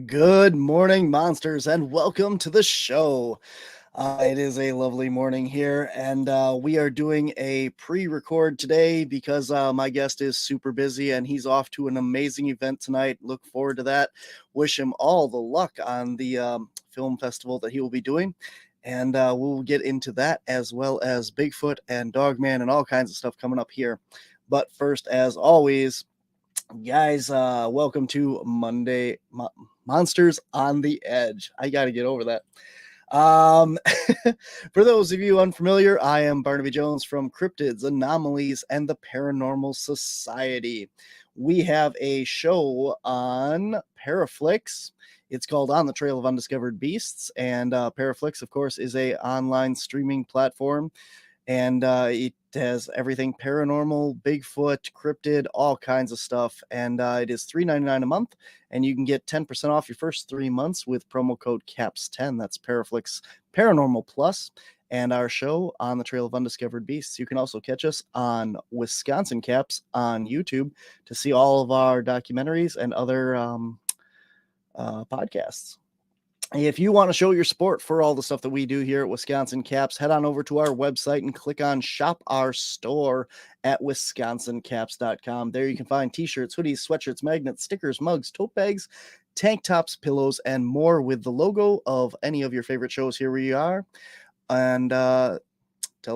Good morning, monsters, and welcome to the show. It is a lovely morning here, and we are doing a pre-record today because my guest is super busy and he's off to an amazing event tonight. Look forward to that. Wish him all the luck on the film festival that he will be doing. And we'll get into that as well as Bigfoot and Dogman and all kinds of stuff coming up here. But first, as always, guys, welcome to Monday Monsters on the Edge. I got to get over that. Um, for those of you unfamiliar, I am Barnaby Jones from Cryptids, Anomalies, and the Paranormal Society. We have a show on Paraflix. It's called On the Trail of Undiscovered Beasts, and Paraflix, of course, is a online streaming platform, and it has everything paranormal, Bigfoot, cryptid, all kinds of stuff, and it is $3.99 a month, and you can get 10% off your first 3 months with promo code CAPS10. That's Paraflix Paranormal Plus, and our show On the Trail of Undiscovered Beasts. You can also catch us on Wisconsin Caps on YouTube to see all of our documentaries and other podcasts. If you want to show your support for all the stuff that we do here at Wisconsin Caps, head on over to our website and click on Shop Our Store at wisconsincaps.com. There you can find t-shirts, hoodies, sweatshirts, magnets, stickers, mugs, tote bags, tank tops, pillows, and more with the logo of any of your favorite shows. Here we are. And tell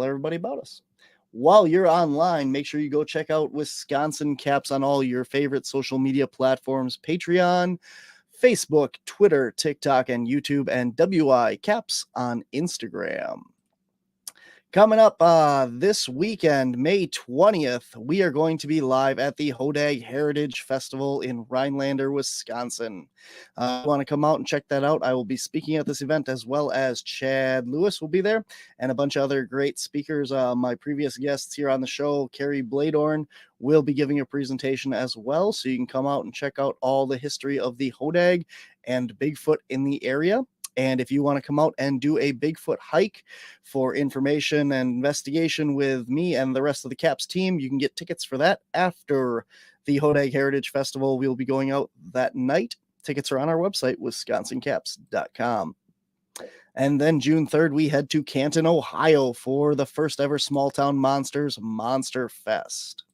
everybody about us. While you're online, make sure you go check out Wisconsin Caps on all your favorite social media platforms, Patreon, Facebook, Twitter, TikTok, and YouTube, and WI Caps on Instagram. Coming up this weekend, May 20th, we are going to be live at the Hodag Heritage Festival in Rhinelander, Wisconsin. If you want to come out and check that out, I will be speaking at this event, as well as Chad Lewis will be there and a bunch of other great speakers. My previous guests here on the show, Carrie Bladorn, will be giving a presentation as well, so you can come out and check out all the history of the Hodag and Bigfoot in the area. And if you want to come out and do a Bigfoot hike for information and investigation with me and the rest of the Caps team, you can get tickets for that after the Hodag Heritage Festival. We'll be going out that night. Tickets are on our website, wisconsincaps.com. And then June 3rd, we head to Canton, Ohio for the first ever Small Town Monsters Monster Fest.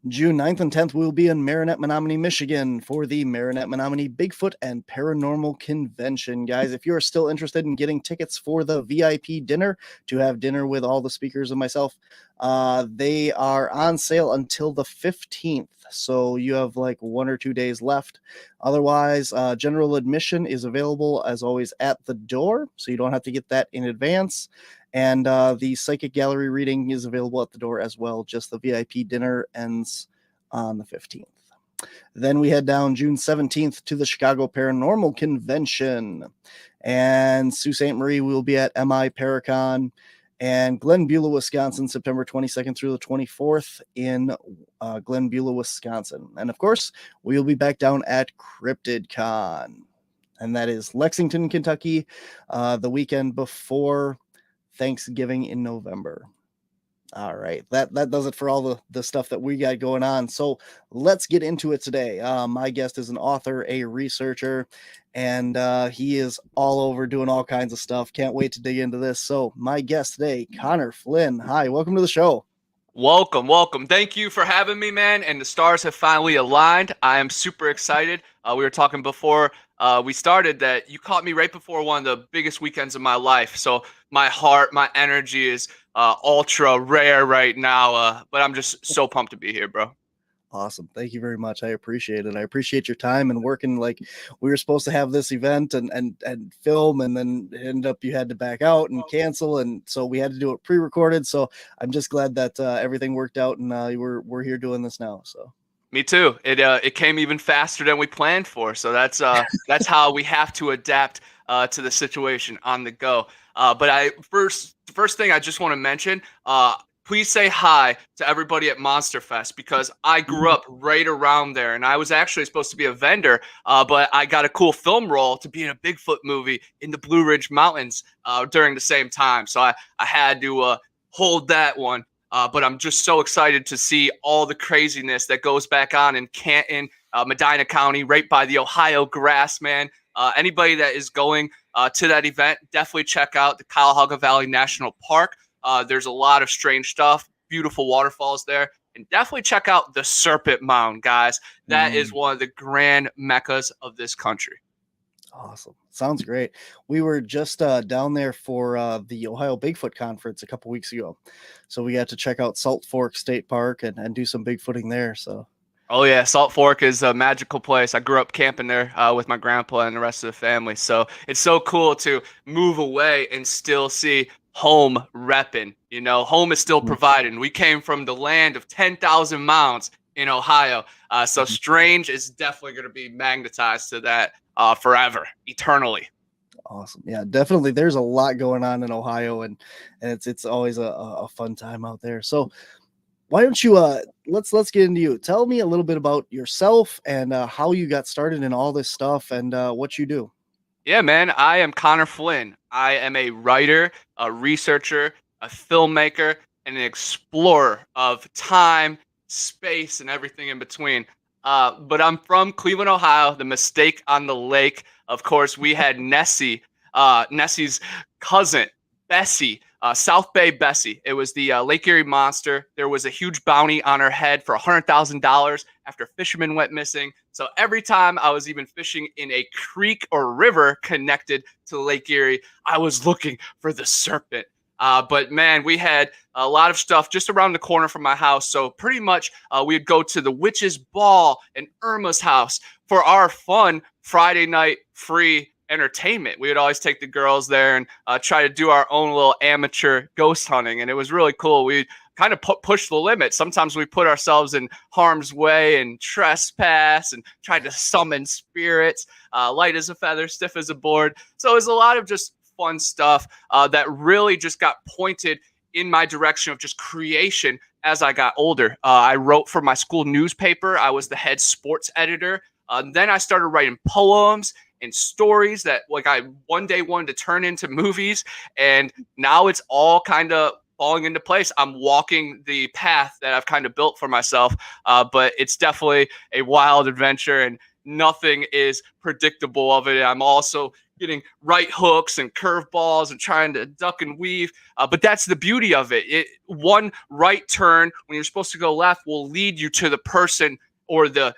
June 9th and 10th, we'll be in Marinette, Menominee, Michigan for the Marinette, Menominee Bigfoot and Paranormal Convention. Guys, if you're still interested in getting tickets for the VIP dinner to have dinner with all the speakers and myself, they are on sale until the 15th. So you have like 1 or 2 days left. Otherwise, general admission is available as always at the door, so you don't have to get that in advance. And the psychic gallery reading is available at the door as well. Just the VIP dinner ends on the 15th. Then we head down June 17th to the Chicago Paranormal Convention. And Sault Ste. Marie will be at MI Paracon. And Glen Beulah, Wisconsin, September 22nd through the 24th in Glen Beulah, Wisconsin. And of course, we'll be back down at CryptidCon. And that is Lexington, Kentucky, the weekend before Thanksgiving in November. All right, that does it for all the stuff that we got going on. So let's get into it today. My guest is an author, a researcher, and he is all over doing all kinds of stuff. Can't wait to dig into this. So my guest today, Connor Flynn. Hi, welcome to the show. Welcome. Thank you for having me, man. And the stars have finally aligned. I am super excited. We were talking before we started that you caught me right before one of the biggest weekends of my life. So my heart, my energy is ultra rare right now. But I'm just so pumped to be here, bro. Awesome. Thank you very much. I appreciate it. I appreciate your time and working. Like, we were supposed to have this event and film, and then end up you had to back out and cancel. And so we had to do it pre-recorded. So I'm just glad that everything worked out, and we're here doing this now. So me too. It came even faster than we planned for. So that's how we have to adapt to the situation on the go. But first thing I just want to mention, please say hi to everybody at Monster Fest, because I grew up right around there, and I was actually supposed to be a vendor, but I got a cool film role to be in a Bigfoot movie in the Blue Ridge Mountains during the same time. So I had to hold that one. But I'm just so excited to see all the craziness that goes back on in Canton, Medina County, right by the Ohio grass, man. Anybody that is going to that event, definitely check out the Cuyahoga Valley National Park. There's a lot of strange stuff, beautiful waterfalls there. And definitely check out the Serpent Mound, guys. That is one of the grand meccas of this country. Awesome. Sounds great. We were just down there for the Ohio Bigfoot Conference a couple weeks ago. So we got to check out Salt Fork State Park and do some Bigfooting there. So. Oh, yeah. Salt Fork is a magical place. I grew up camping there with my grandpa and the rest of the family. So it's so cool to move away and still see home repping. You know, home is still providing. We came from the land of 10,000 mounds in Ohio. So Strange is definitely going to be magnetized to that forever, eternally. Awesome. Yeah, definitely. There's a lot going on in Ohio, and it's always a fun time out there. So why don't you let's get into you. Tell me a little bit about yourself and how you got started in all this stuff and what you do. Yeah, man. I am Connor Flynn. I am a writer, a researcher, a filmmaker, and an explorer of time, space, and everything in between. But I'm from Cleveland, Ohio, the Mistake on the Lake. Of course, we had Nessie, Nessie's cousin, Bessie, South Bay Bessie. It was the Lake Erie monster. There was a huge bounty on her head for $100,000 after fishermen went missing. So every time I was even fishing in a creek or river connected to Lake Erie, I was looking for the serpent. But man, we had a lot of stuff just around the corner from my house. So pretty much we'd go to the Witch's Ball and Irma's house for our fun Friday night free entertainment. We would always take the girls there and try to do our own little amateur ghost hunting. And it was really cool. We kind of push the limit. Sometimes we put ourselves in harm's way and trespass and tried to summon spirits, light as a feather, stiff as a board. So it was a lot of just fun stuff that really just got pointed in my direction of just creation as I got older. I wrote for my school newspaper. I was the head sports editor. Then I started writing poems and stories that like I one day wanted to turn into movies. And now it's all kind of falling into place. I'm walking the path that I've kind of built for myself. But it's definitely a wild adventure and nothing is predictable of it. I'm also getting right hooks and curveballs and trying to duck and weave. But that's the beauty of it. One right turn when you're supposed to go left will lead you to the person or the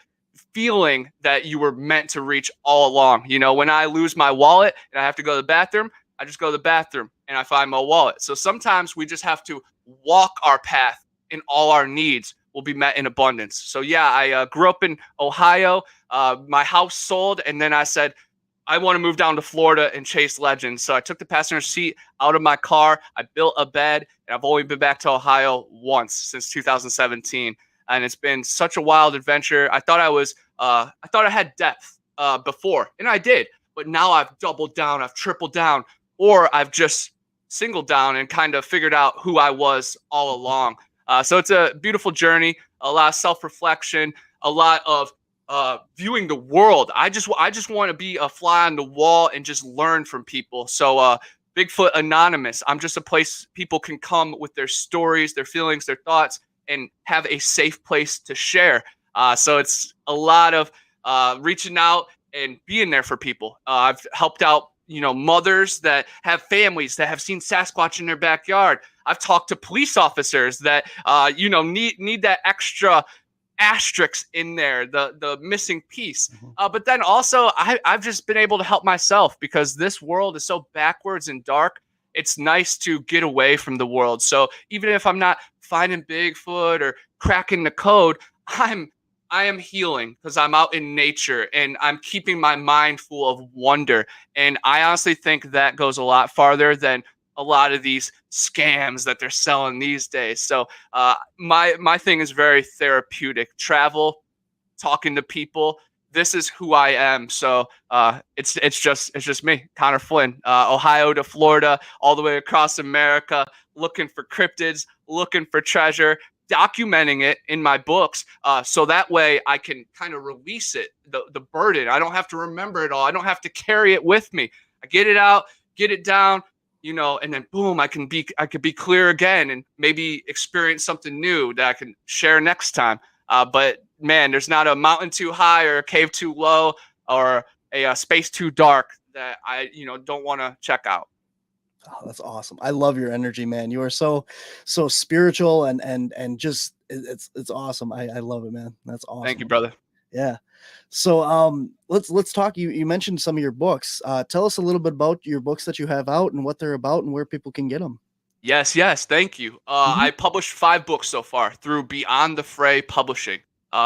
feeling that you were meant to reach all along. You know, when I lose my wallet and I have to go to the bathroom, I just go to the bathroom and I find my wallet. So sometimes we just have to walk our path and all our needs will be met in abundance. So yeah, I grew up in Ohio. My house sold and then I said, I want to move down to Florida and chase legends. So I took the passenger seat out of my car. I built a bed and I've only been back to Ohio once since 2017. And it's been such a wild adventure. I thought I had depth before, and I did. But now I've doubled down, I've tripled down, or I've just singled down and kind of figured out who I was all along. So it's a beautiful journey, a lot of self-reflection, a lot of viewing the world. I just want to be a fly on the wall and just learn from people. So Bigfoot Anonymous, I'm just a place people can come with their stories, their feelings, their thoughts, and have a safe place to share. So it's a lot of reaching out and being there for people. I've helped out, mothers that have families that have seen Sasquatch in their backyard. I've talked to police officers that, need that extra asterisk in there, the missing piece. But then also I've just been able to help myself because this world is so backwards and dark. It's nice to get away from the world. So even if I'm not finding Bigfoot or cracking the code, I am healing because I'm out in nature and I'm keeping my mind full of wonder. And I honestly think that goes a lot farther than a lot of these scams that they're selling these days. So my thing is very therapeutic. Travel, talking to people. This is who I am. So it's just me, Connor Flynn, Ohio to Florida, all the way across America, looking for cryptids, looking for treasure, documenting it in my books. So that way I can kind of release it, the burden. I don't have to remember it all. I don't have to carry it with me. I get it out, get it down, and then boom, I could be clear again and maybe experience something new that I can share next time. But man, there's not a mountain too high or a cave too low or a space too dark that I, don't want to check out. Oh, that's awesome. I love your energy, man. You are so spiritual and just it's awesome. I love it, man. That's awesome. Thank you, brother. Yeah. So let's talk. You mentioned some of your books. Tell us a little bit about your books that you have out and what they're about and where people can get them. Yes, thank you. I published 5 books so far through Beyond the Fray Publishing.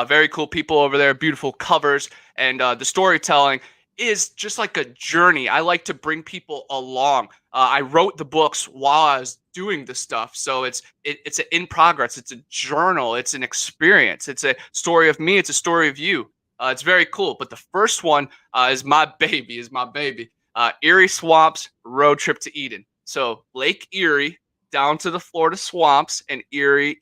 Very cool people over there, beautiful covers, and the storytelling is just like a journey. I like to bring people along. I wrote the books while I was doing the stuff, so it's an in progress. It's a journal. It's an experience. It's a story of me. It's a story of you. It's very cool. But the first one is my baby. Erie Swamps Road Trip to Eden. So Lake Erie down to the Florida swamps and Erie,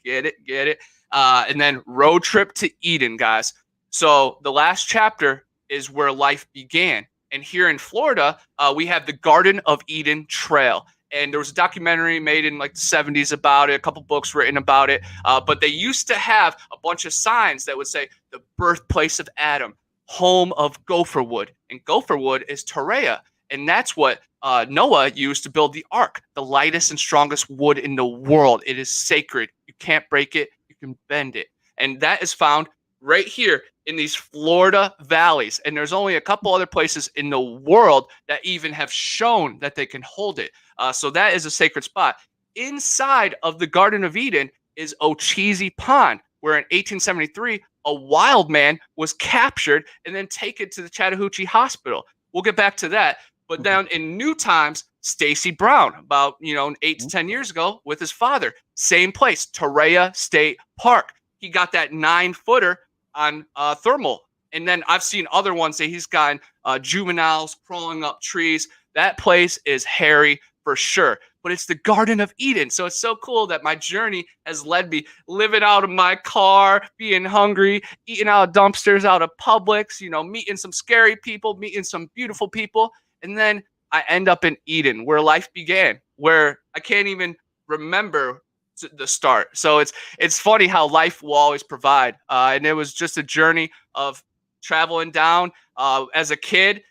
get it. And then Road Trip to Eden, guys. So the last chapter is where life began. And here in Florida, we have the Garden of Eden Trail. And there was a documentary made in like the 70s about it, a couple books written about it. But they used to have a bunch of signs that would say the birthplace of Adam, home of Gopherwood. And Gopherwood is Torreya. And that's what Noah used to build the ark, the lightest and strongest wood in the world. It is sacred. You can't break it. You can bend it. And that is found right here in these Florida valleys. And there's only a couple other places in the world that even have shown that they can hold it. So that is a sacred spot. Inside of the Garden of Eden is Ocheesee Pond, where in 1873, a wild man was captured and then taken to the Chattahoochee Hospital. We'll get back to that. But down in new times, Stacy Brown, about 8 to 10 years ago, with his father, same place, Torreya State Park. He got that 9-footer on thermal, and then I've seen other ones that he's gotten juveniles crawling up trees. That place is hairy for sure. But it's the Garden of Eden, so it's so cool that my journey has led me living out of my car, being hungry, eating out of dumpsters, out of Publix, meeting some scary people, meeting some beautiful people. And then I end up in Eden, where life began, where I can't even remember the start. So it's funny how life will always provide. And it was just a journey of traveling down as a kid,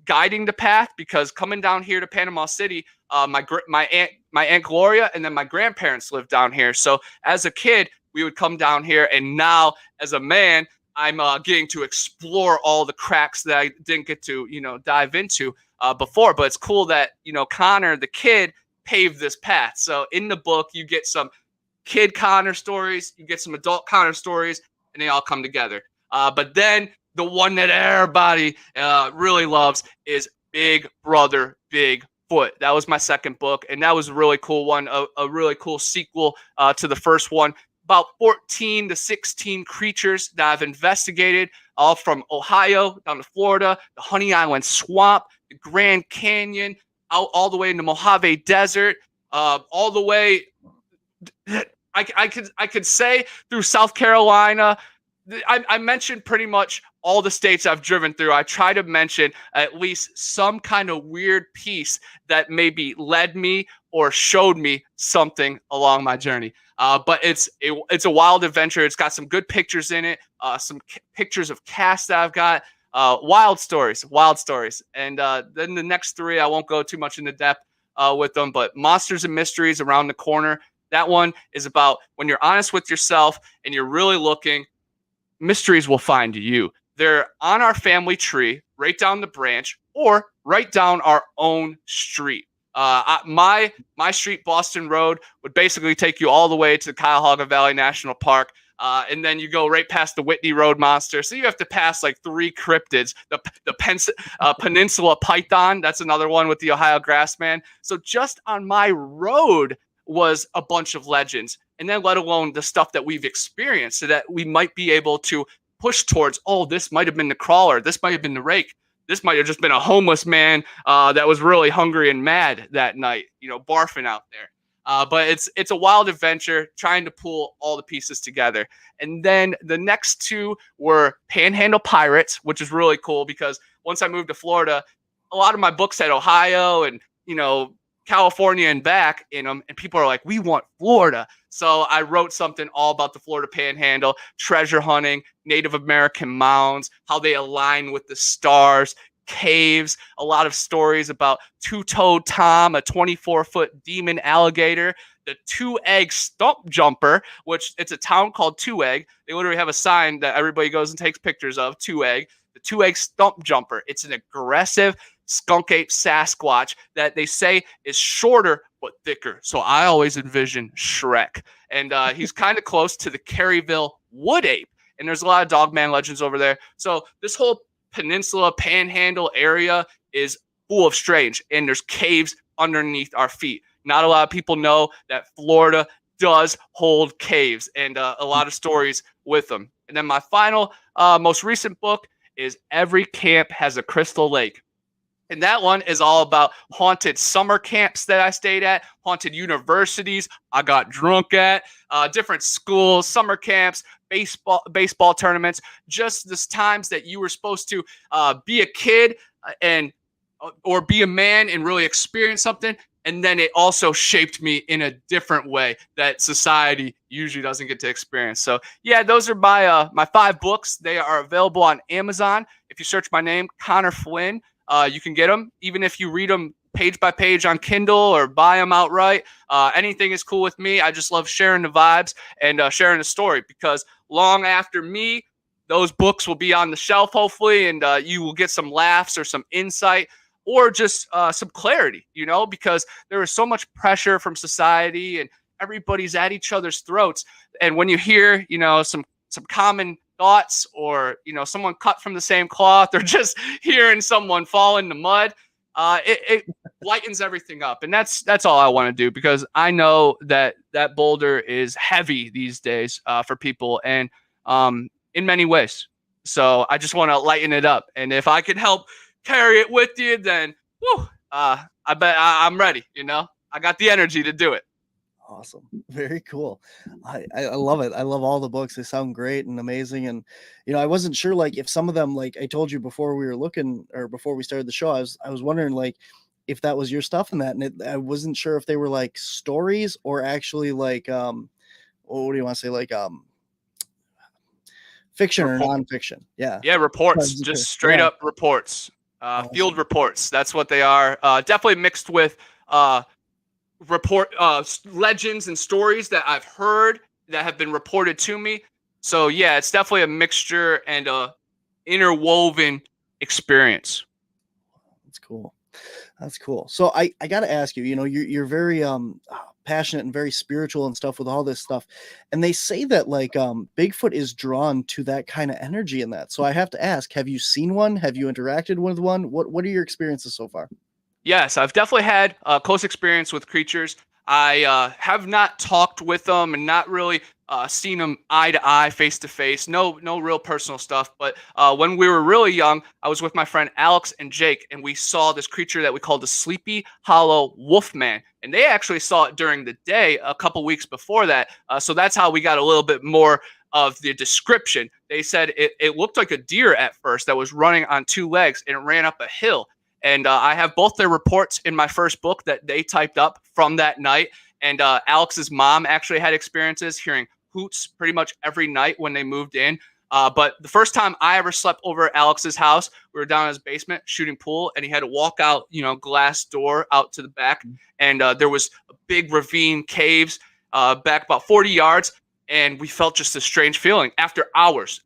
guiding the path, because coming down here to Panama City, my aunt Gloria and then my grandparents lived down here. So as a kid, we would come down here, and now as a man, I'm getting to explore all the cracks that I didn't get to, dive into before. But it's cool that, Connor, the kid, paved this path. So in the book, you get some kid Connor stories, you get some adult Connor stories, and they all come together. But then the one that everybody really loves is Big Brother Bigfoot. That was my second book, and that was a really cool one, a really cool sequel to the first one. About 14 to 16 creatures that I've investigated, all from Ohio down to Florida, the Honey Island Swamp, the Grand Canyon, out all the way into Mojave Desert, all the way. I could say through South Carolina. I mentioned pretty much all the states I've driven through. I try to mention at least some kind of weird piece that maybe led me or showed me something along my journey. But it's a wild adventure. It's got some good pictures in it, some pictures of casts that I've got, wild stories. And then the next 3, I won't go too much into depth with them, but Monsters and Mysteries Around the Corner. That one is about when you're honest with yourself and you're really looking, mysteries will find you. They're on our family tree, right down the branch, or right down our own street. My street, Boston Road, would basically take you all the way to the Cuyahoga Valley National Park. And then you go right past the Whitney Road monster. So you have to pass like 3 cryptids. The Peninsula Python, that's another one with the Ohio Grassman. So just on my road was a bunch of legends. And then let alone the stuff that we've experienced, so that we might be able to push towards, this might have been the crawler. This might have been the rake. This might have just been a homeless man that was really hungry and mad that night, barfing out there. But it's a wild adventure trying to pull all the pieces together. And then the next 2 were Panhandle Pirates, which is really cool because once I moved to Florida, a lot of my books had Ohio and, California and back in them, and people are like, we want Florida. So I wrote something all about the Florida Panhandle, treasure hunting, Native American mounds, how they align with the stars, caves, a lot of stories about two-toed Tom, a 24-foot demon alligator, the two-egg stump jumper, which it's a town called Two Egg. They literally have a sign that everybody goes and takes pictures of, Two Egg. The two-egg stump jumper. It's an aggressive skunk ape Sasquatch that they say is shorter but thicker. So I always envision Shrek. And he's kind of close to the Caryville wood ape. And there's a lot of dogman legends over there. So this whole peninsula panhandle area is full of strange. And there's caves underneath our feet. Not a lot of people know that Florida does hold caves and a lot of stories with them. And then my final, most recent book is Every Camp Has a Crystal Lake. And that one is all about haunted summer camps that I stayed at, haunted universities I got drunk at, different schools, summer camps, baseball tournaments, just the times that you were supposed to be a kid or be a man and really experience something. And then it also shaped me in a different way that society usually doesn't get to experience. So yeah, those are my 5 books. They are available on Amazon. If you search my name, Connor Flynn, you can get them. Even if you read them page by page on Kindle or buy them outright, anything is cool with me. I just love sharing the vibes and sharing the story, because long after me, those books will be on the shelf, hopefully, and you will get some laughs or some insight, or just some clarity, because there is so much pressure from society and everybody's at each other's throats. And when you hear, some common thoughts, or, someone cut from the same cloth, or just hearing someone fall in the mud, it lightens everything up. And that's all I want to do, because I know that boulder is heavy these days for people, and in many ways. So I just want to lighten it up. And if I can help carry it with you, then I bet I'm ready. I got the energy to do it. Awesome. Very cool. I love it. I love all the books. They sound great and amazing. And, I wasn't sure, like, if some of them, like I told you before we were looking, or before we started the show, I was wondering, like, if that was your stuff in that. And I wasn't sure if they were like stories or actually like, what do you want to say? Like, fiction or nonfiction. Yeah. Yeah. Reports, just straight up reports, field reports. That's what they are. Definitely mixed with, legends and stories that I've heard that have been reported to me. So yeah, it's definitely a mixture and a interwoven experience. That's cool. So I got to ask you, you're very passionate and very spiritual and stuff with all this stuff. And they say that like Bigfoot is drawn to that kind of energy in that. So I have to ask, have you seen one? Have you interacted with one? What are your experiences so far? Yes, I've definitely had a close experience with creatures. I have not talked with them and not really seen them eye to eye, face to face. No real personal stuff. But when we were really young, I was with my friend Alex and Jake, and we saw this creature that we called the Sleepy Hollow Wolfman. And they actually saw it during the day a couple weeks before that. So that's how we got a little bit more of the description. They said it looked like a deer at first that was running on 2 legs, and it ran up a hill. And I have both their reports in my first book that they typed up from that night. And Alex's mom actually had experiences hearing hoots pretty much every night when they moved in. But the first time I ever slept over at Alex's house, we were down in his basement shooting pool, and he had to walk out, glass door out to the back. And there was a big ravine, caves back about 40 yards. And we felt just a strange feeling after hours.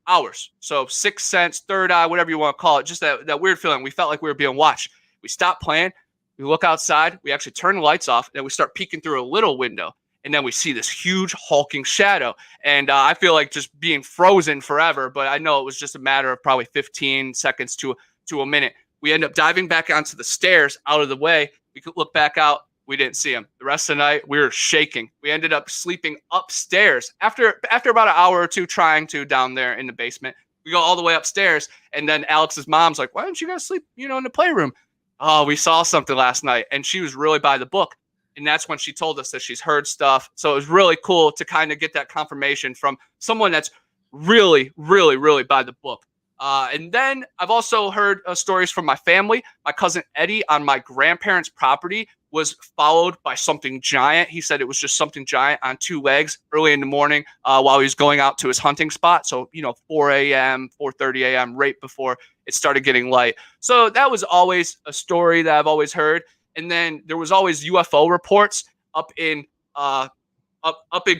So sixth sense, third eye, whatever you want to call it, just that weird feeling. We felt like we were being watched. We stopped playing. We look outside. We actually turn the lights off. And we start peeking through a little window. And then we see this huge hulking shadow. And I feel like just being frozen forever. But I know it was just a matter of probably 15 seconds to a minute. We end up diving back onto the stairs out of the way. We could look back out. We didn't see him. The rest of the night, we were shaking. We ended up sleeping upstairs after about an hour or two trying to down there in the basement. We go all the way upstairs, and then Alex's mom's like, "Why don't you guys sleep, in the playroom?" "Oh, we saw something last night," and she was really by the book. And that's when she told us that she's heard stuff. So it was really cool to kind of get that confirmation from someone that's really, really, really by the book. And then I've also heard stories from my family. My cousin Eddie on my grandparents' property was followed by something giant. He said it was just something giant on two legs early in the morning while he was going out to his hunting spot. So, 4 a.m., 4:30 a.m., right before it started getting light. So that was always a story that I've always heard. And then there was always UFO reports up in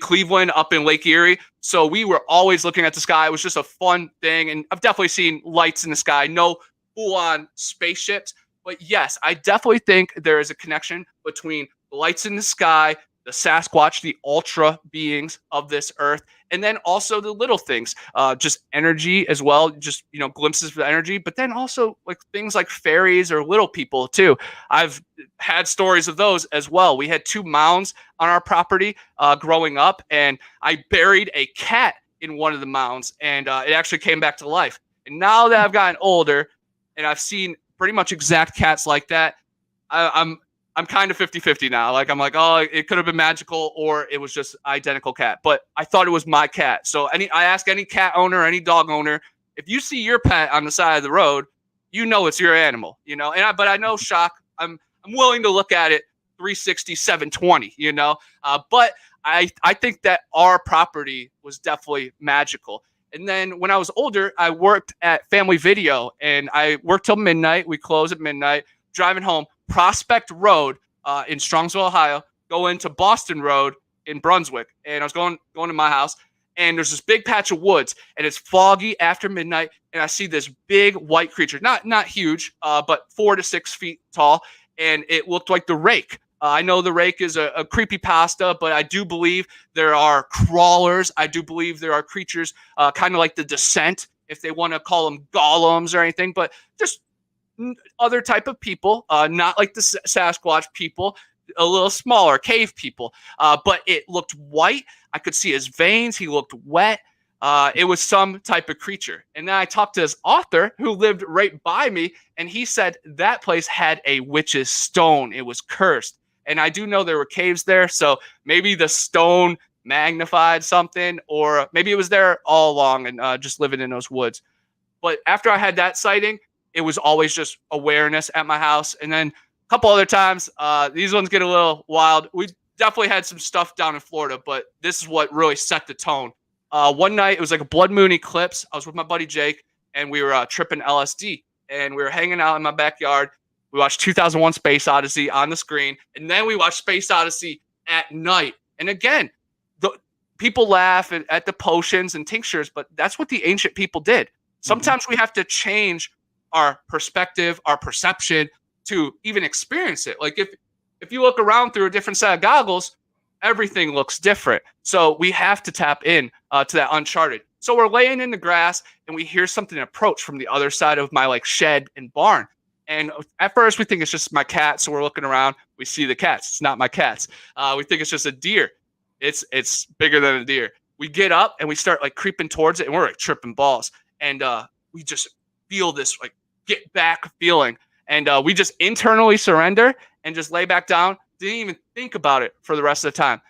Cleveland, up in Lake Erie. So we were always looking at the sky. It was just a fun thing. And I've definitely seen lights in the sky, no full-on spaceships. But yes, I definitely think there is a connection between lights in the sky, the Sasquatch, the ultra beings of this earth, and then also the little things, just energy as well, just, glimpses of energy, but then also like things like fairies or little people too. I've had stories of those as well. We had 2 mounds on our property growing up, and I buried a cat in one of the mounds, and it actually came back to life. And now that I've gotten older and I've seen pretty much exact cats like that, I'm kind of 50-50 now. Like, I'm like, oh, it could have been magical or it was just identical cat. But I thought it was my cat. So I ask any cat owner, any dog owner, if you see your pet on the side of the road, it's your animal, but I know shock. I'm willing to look at it 360, 720, but I think that our property was definitely magical. And then when I was older, I worked at Family Video, and I worked till midnight. We close at midnight, driving home Prospect Road in Strongsville, Ohio, go into Boston Road in Brunswick. And I was going to my house, and there's this big patch of woods, and it's foggy after midnight. And I see this big white creature, not huge, but 4 to 6 feet tall. And it looked like the Rake. I know the Rake is a creepypasta, but I do believe there are crawlers. I do believe there are creatures kind of like the Descent, if they want to call them golems or anything, but just other type of people, not like the Sasquatch people, a little smaller cave people. But it looked white. I could see his veins. He looked wet. It was some type of creature. And then I talked to his author who lived right by me, and he said that place had a witch's stone. It was cursed. And I do know there were caves there, so maybe the stone magnified something, or maybe it was there all along and just living in those woods. But after I had that sighting, it was always just awareness at my house. And then a couple other times, these ones get a little wild. We definitely had some stuff down in Florida, but this is what really set the tone. One night, it was like a blood moon eclipse. I was with my buddy Jake, and we were tripping LSD, and we were hanging out in my backyard. We watched 2001 Space Odyssey on the screen, and then we watched Space Odyssey at night. And again, people laugh at the potions and tinctures, but that's what the ancient people did. Sometimes we have to change our perspective, our perception to even experience it. Like if you look around through a different set of goggles, everything looks different. So we have to tap in to that uncharted. So we're laying in the grass, and we hear something approach from the other side of my shed and barn. And at first we think it's just my cat. So we're looking around, we see the cats. It's not my cats. We think it's just a deer. It's bigger than a deer. We get up and we start creeping towards it, and we're tripping balls. And we just feel this get back feeling. And we just internally surrender and just lay back down. Didn't even think about it for the rest of the time.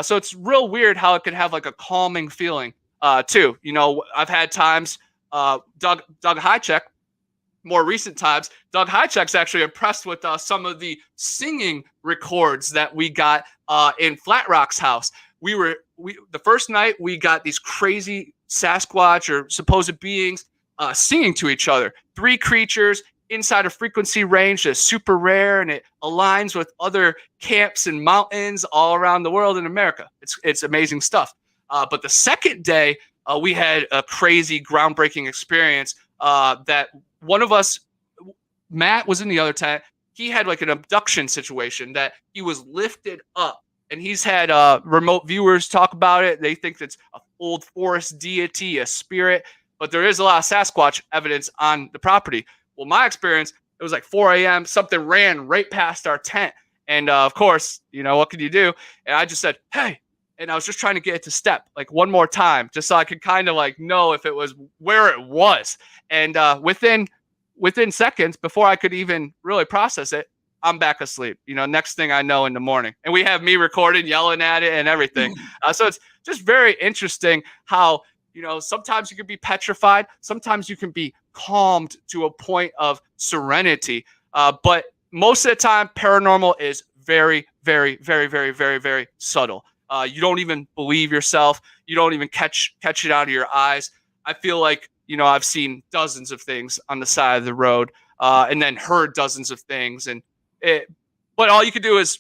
So it's real weird how it can have a calming feeling too. I've had times, Doug Highcheck, more recent times, Doug Highcheck's actually impressed with some of the singing records that we got in Flat Rock's house. The first night we got these crazy Sasquatch or supposed beings singing to each other. 3 creatures inside a frequency range that's super rare, and it aligns with other camps and mountains all around the world in America. It's amazing stuff. But the second day, we had a crazy, groundbreaking experience that one of us, Matt, was in the other tent. He had an abduction situation that he was lifted up, and he's had remote viewers talk about it. They think it's an old forest deity, a spirit, but there is a lot of Sasquatch evidence on the property. Well, my experience, it was 4 a.m. Something ran right past our tent. And of course, what can you do? And I just said, hey. And I was just trying to get it to step one more time, just so I could kind of know if it was where it was. And within seconds, before I could even really process it, I'm back asleep. Next thing I know in the morning. And we have me recorded, yelling at it and everything. So it's just very interesting how, sometimes you can be petrified. Sometimes you can be calmed to a point of serenity. But most of the time, paranormal is very, very, very, very, very, very subtle. You don't even believe yourself. You don't even catch it out of your eyes. I feel like, I've seen dozens of things on the side of the road, and then heard dozens of things. But all you can do is,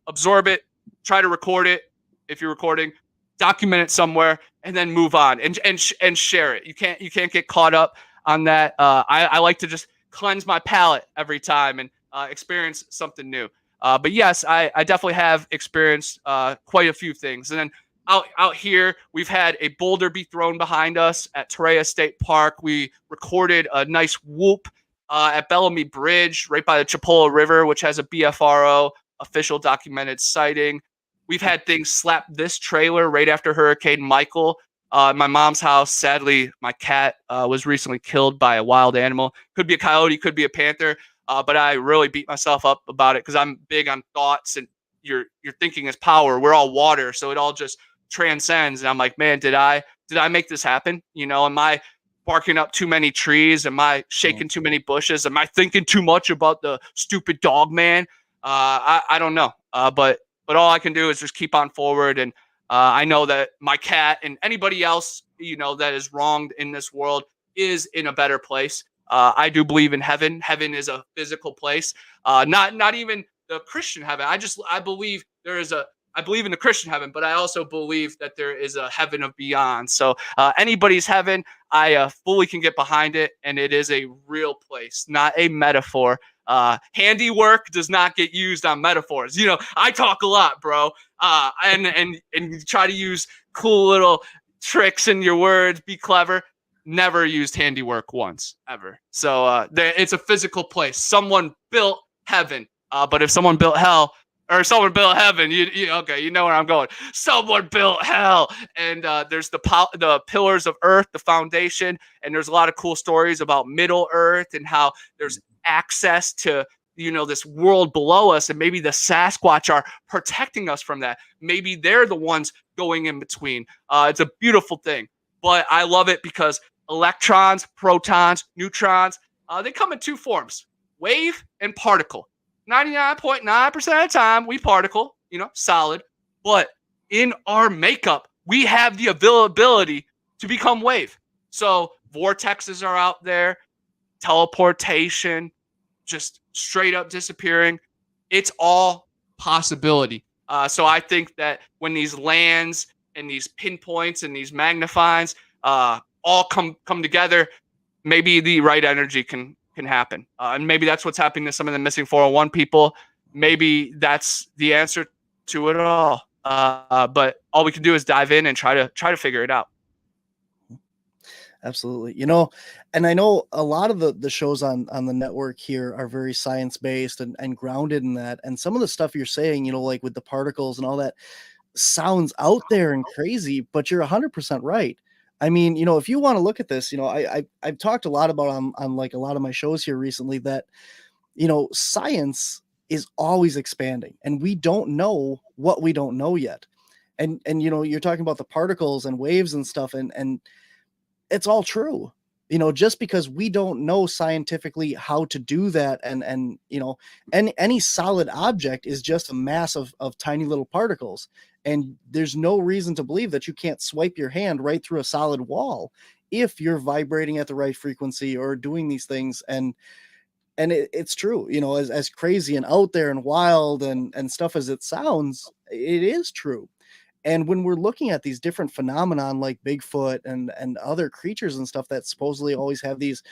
absorb it, try to record it. If you're recording, document it somewhere, and then move on and share it. You can't get caught up on that. I like to just cleanse my palate every time and experience something new. But yes, I definitely have experienced quite a few things. And then out here, we've had a boulder be thrown behind us at Torreya State Park. We recorded a nice whoop at Bellamy Bridge, right by the Chipola River, which has a BFRO official documented sighting. We've had things slap this trailer right after Hurricane Michael. My mom's house, sadly, my cat was recently killed by a wild animal. Could be a coyote, could be a panther. But I really beat myself up about it because I'm big on thoughts, and your thinking is power. We're all water, so it all just transcends. And I'm like, man, did I make this happen? Am I barking up too many trees? Am I shaking too many bushes? Am I thinking too much about the stupid dog man? I don't know. But all I can do is just keep on forward. And I know that my cat and anybody else, that is wronged in this world is in a better place. I do believe in heaven. Heaven is a physical place, not even the Christian heaven. I believe I believe in the Christian heaven, but I also believe that there is a heaven of beyond. So anybody's heaven, I fully can get behind it, and it is a real place, not a metaphor. Handiwork does not get used on metaphors. I talk a lot, bro, and you try to use cool little tricks in your words, be clever. Never used handiwork once, ever. So it's a physical place. Someone built heaven. But if someone built hell, or someone built heaven, okay, you know where I'm going. Someone built hell. And there's the pillars of earth, the foundation. And there's a lot of cool stories about Middle Earth and how there's access to, this world below us. And maybe the Sasquatch are protecting us from that. Maybe they're the ones going in between. It's a beautiful thing. But I love it because electrons, protons, neutrons, they come in two forms, wave and particle. 99.9% of the time, we particle, solid. But in our makeup, we have the ability to become wave. So vortexes are out there, teleportation, just straight up disappearing. It's all possibility. So I think that when these lands and these pinpoints and these magnifies all come together, maybe the right energy can happen. And maybe that's what's happening to some of the missing 401 people. Maybe that's the answer to it all. But all we can do is dive in and try to figure it out. Absolutely. And I know a lot of the shows on the network here are very science-based and grounded in that. And some of the stuff you're saying, like with the particles and all that, sounds out there and crazy, but you're 100% right. I mean, if you want to look at this, I've talked a lot about on like a lot of my shows here recently that, science is always expanding and we don't know what we don't know yet. And you're talking about the particles and waves and stuff, and it's all true. Just because we don't know scientifically how to do that, and any solid object is just a mass of tiny little particles. And there's no reason to believe that you can't swipe your hand right through a solid wall if you're vibrating at the right frequency or doing these things. And it's true, as crazy and out there and wild and stuff as it sounds, it is true. And when we're looking at these different phenomenon like Bigfoot and other creatures and stuff that supposedly always have these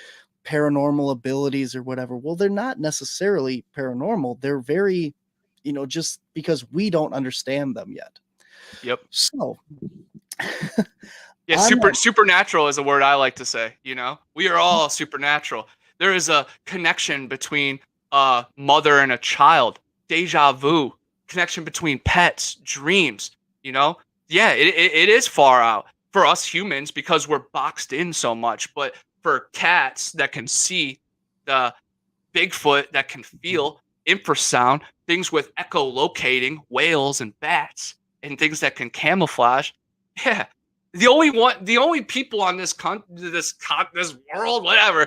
paranormal abilities or whatever, well, they're not necessarily paranormal. They're very, just because we don't understand them yet. Yep. So yeah, supernatural is a word I like to say. We are all supernatural. There is a connection between a mother and a child, deja vu, connection between pets, dreams. Yeah, it is far out for us humans because we're boxed in so much. But for cats that can see, the Bigfoot that can feel infrasound, things with echolocating, whales and bats, and things that can camouflage. Yeah, the only people on this world, whatever,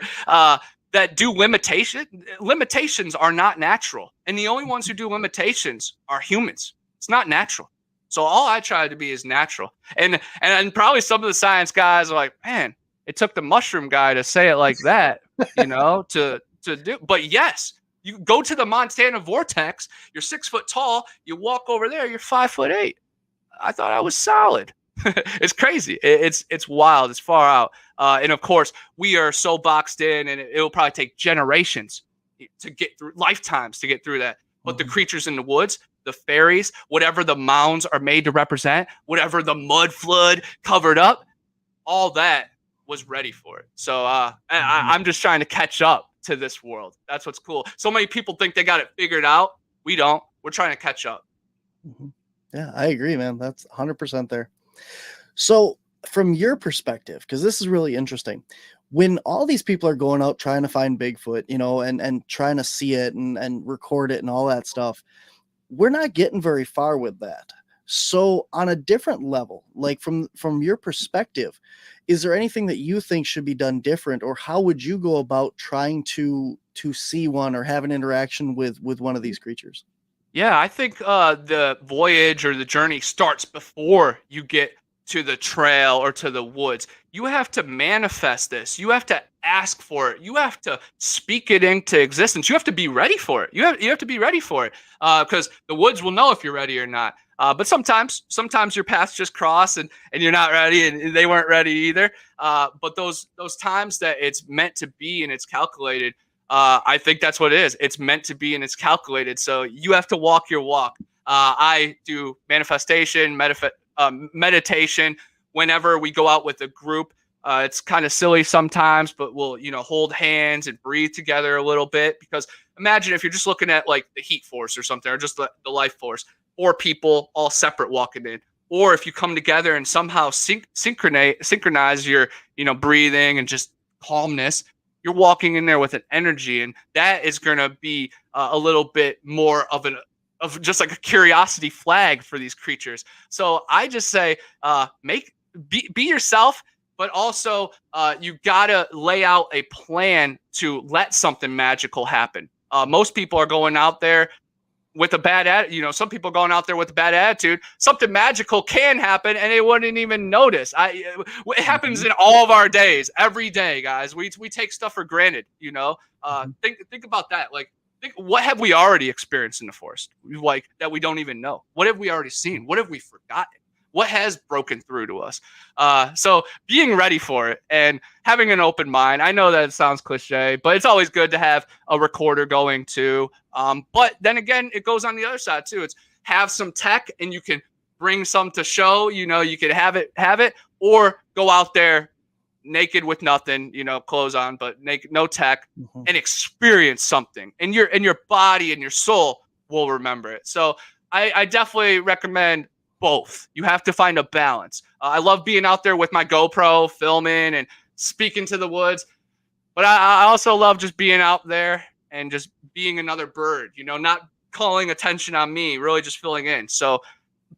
that do limitations are not natural. And the only ones who do limitations are humans. It's not natural. So all I try to be is natural. And probably some of the science guys are like, man, it took the mushroom guy to say it like that, to do. But yes, you go to the Montana vortex, you're 6 foot tall, you walk over there, you're 5'8". I thought I was solid. It's crazy. It's wild. It's far out. And of course, we are so boxed in, and it will probably take generations to get through, lifetimes to get through that. But the creatures in the woods, the fairies, whatever the mounds are made to represent, whatever the mud flood covered up, all that was ready for it. So I'm just trying to catch up to this world. That's what's cool. So many people think they got it figured out. We don't. We're trying to catch up. Yeah, I agree, man. That's 100% there. So from your perspective, because this is really interesting, when all these people are going out trying to find Bigfoot, and trying to see it and record it and all that stuff, we're not getting very far with that. So on a different level, like from your perspective, is there anything that you think should be done different, or how would you go about trying to see one or have an interaction with one of these creatures? Yeah, I think the voyage or the journey starts before you get to the trail or to the woods. You have to manifest this. You have to ask for it. You have to speak it into existence. You have to be ready for it. You have to be ready for it, because the woods will know if you're ready or not. But sometimes your paths just cross and you're not ready, and they weren't ready either. But those times that it's meant to be and it's calculated, I think that's what it is. It's meant to be and it's calculated. So you have to walk your walk. I do manifestation, meditation whenever we go out with a group. It's kind of silly sometimes, but we'll hold hands and breathe together a little bit, because imagine if you're just looking at like the heat force or something, or just the life force, or people all separate walking in, or if you come together and somehow synchronize your breathing and just calmness, you're walking in there with an energy, and that is going to be a little bit more of just like a curiosity flag for these creatures. So I just say, be yourself, but also you gotta lay out a plan to let something magical happen. Most people are going out there with a bad attitude. Some people going out there with a bad attitude. Something magical can happen, and they wouldn't even notice. It happens in all of our days, every day, guys. We take stuff for granted. Think about that. Like, what have we already experienced in the forest, like that we don't even know? What have we already seen? What have we forgotten? What has broken through to us? So being ready for it and having an open mind. I know that it sounds cliche, but it's always good to have a recorder going too. But then again, it goes on the other side too. It's have some tech, and you can bring some to show. You can have it, or go out there naked with nothing, clothes on, but naked, no tech, and experience something. And your body and your soul will remember it. So I definitely recommend both. You have to find a balance. I love being out there with my GoPro, filming and speaking to the woods, but I also love just being out there and just being another bird, not calling attention on me, really just filling in. So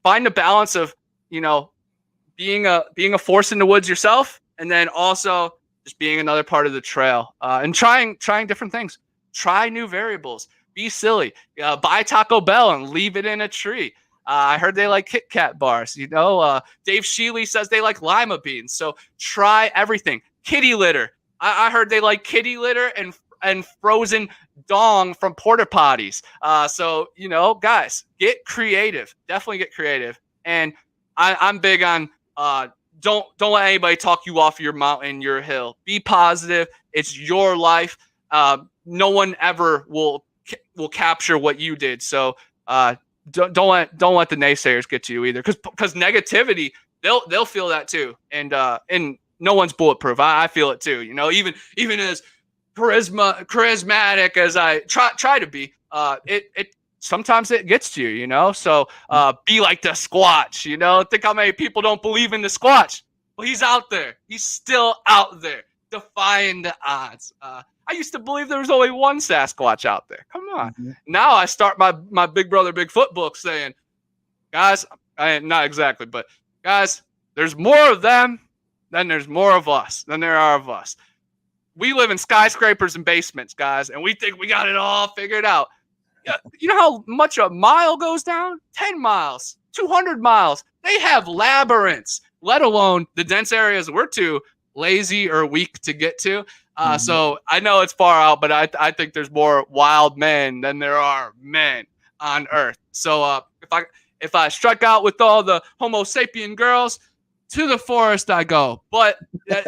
find a balance of, being a force in the woods yourself, and then also just being another part of the trail, and trying different things. Try new variables. Be silly. Buy Taco Bell and leave it in a tree. I heard they like Kit Kat bars. Dave Shealy says they like lima beans. So try everything. Kitty litter. I heard they like kitty litter and frozen dong from porta potties. So guys, get creative. Definitely get creative. And I'm big on don't let anybody talk you off your mountain, your hill. Be positive. It's your life. No one ever will capture what you did. So don't let the naysayers get to you either, because negativity, they'll feel that too, and no one's bulletproof. I feel it too. Even as charismatic as I try to be, it sometimes it gets to you. So be like the Squatch. Think how many people don't believe in the Squatch. Well, he's out there. He's still out there, defying the odds. I used to believe there was only one Sasquatch out there. Come on. Mm-hmm. Now I start my Big Brother Bigfoot book saying, guys, not exactly, but guys, there's more of them than there's more of us, than there are of us. we live in skyscrapers and basements, guys, and we think we got it all figured out. You know how much a mile goes down? 10 miles, 200 miles. They have labyrinths, let alone the dense areas we're too lazy or weak to get to. So I know it's far out, but I think there's more wild men than there are men on Earth. So if I struck out with all the Homo sapien girls, to the forest I go. But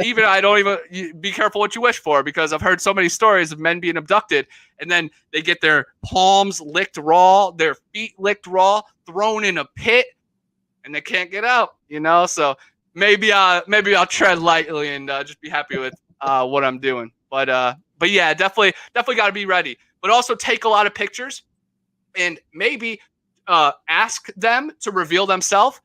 even I don't even be careful what you wish for, because I've heard so many stories of men being abducted and then they get their palms licked raw, their feet licked raw, thrown in a pit, and they can't get out. So maybe I'll tread lightly and just be happy with what I'm doing. But yeah, definitely got to be ready. But also take a lot of pictures and maybe ask them to reveal themselves.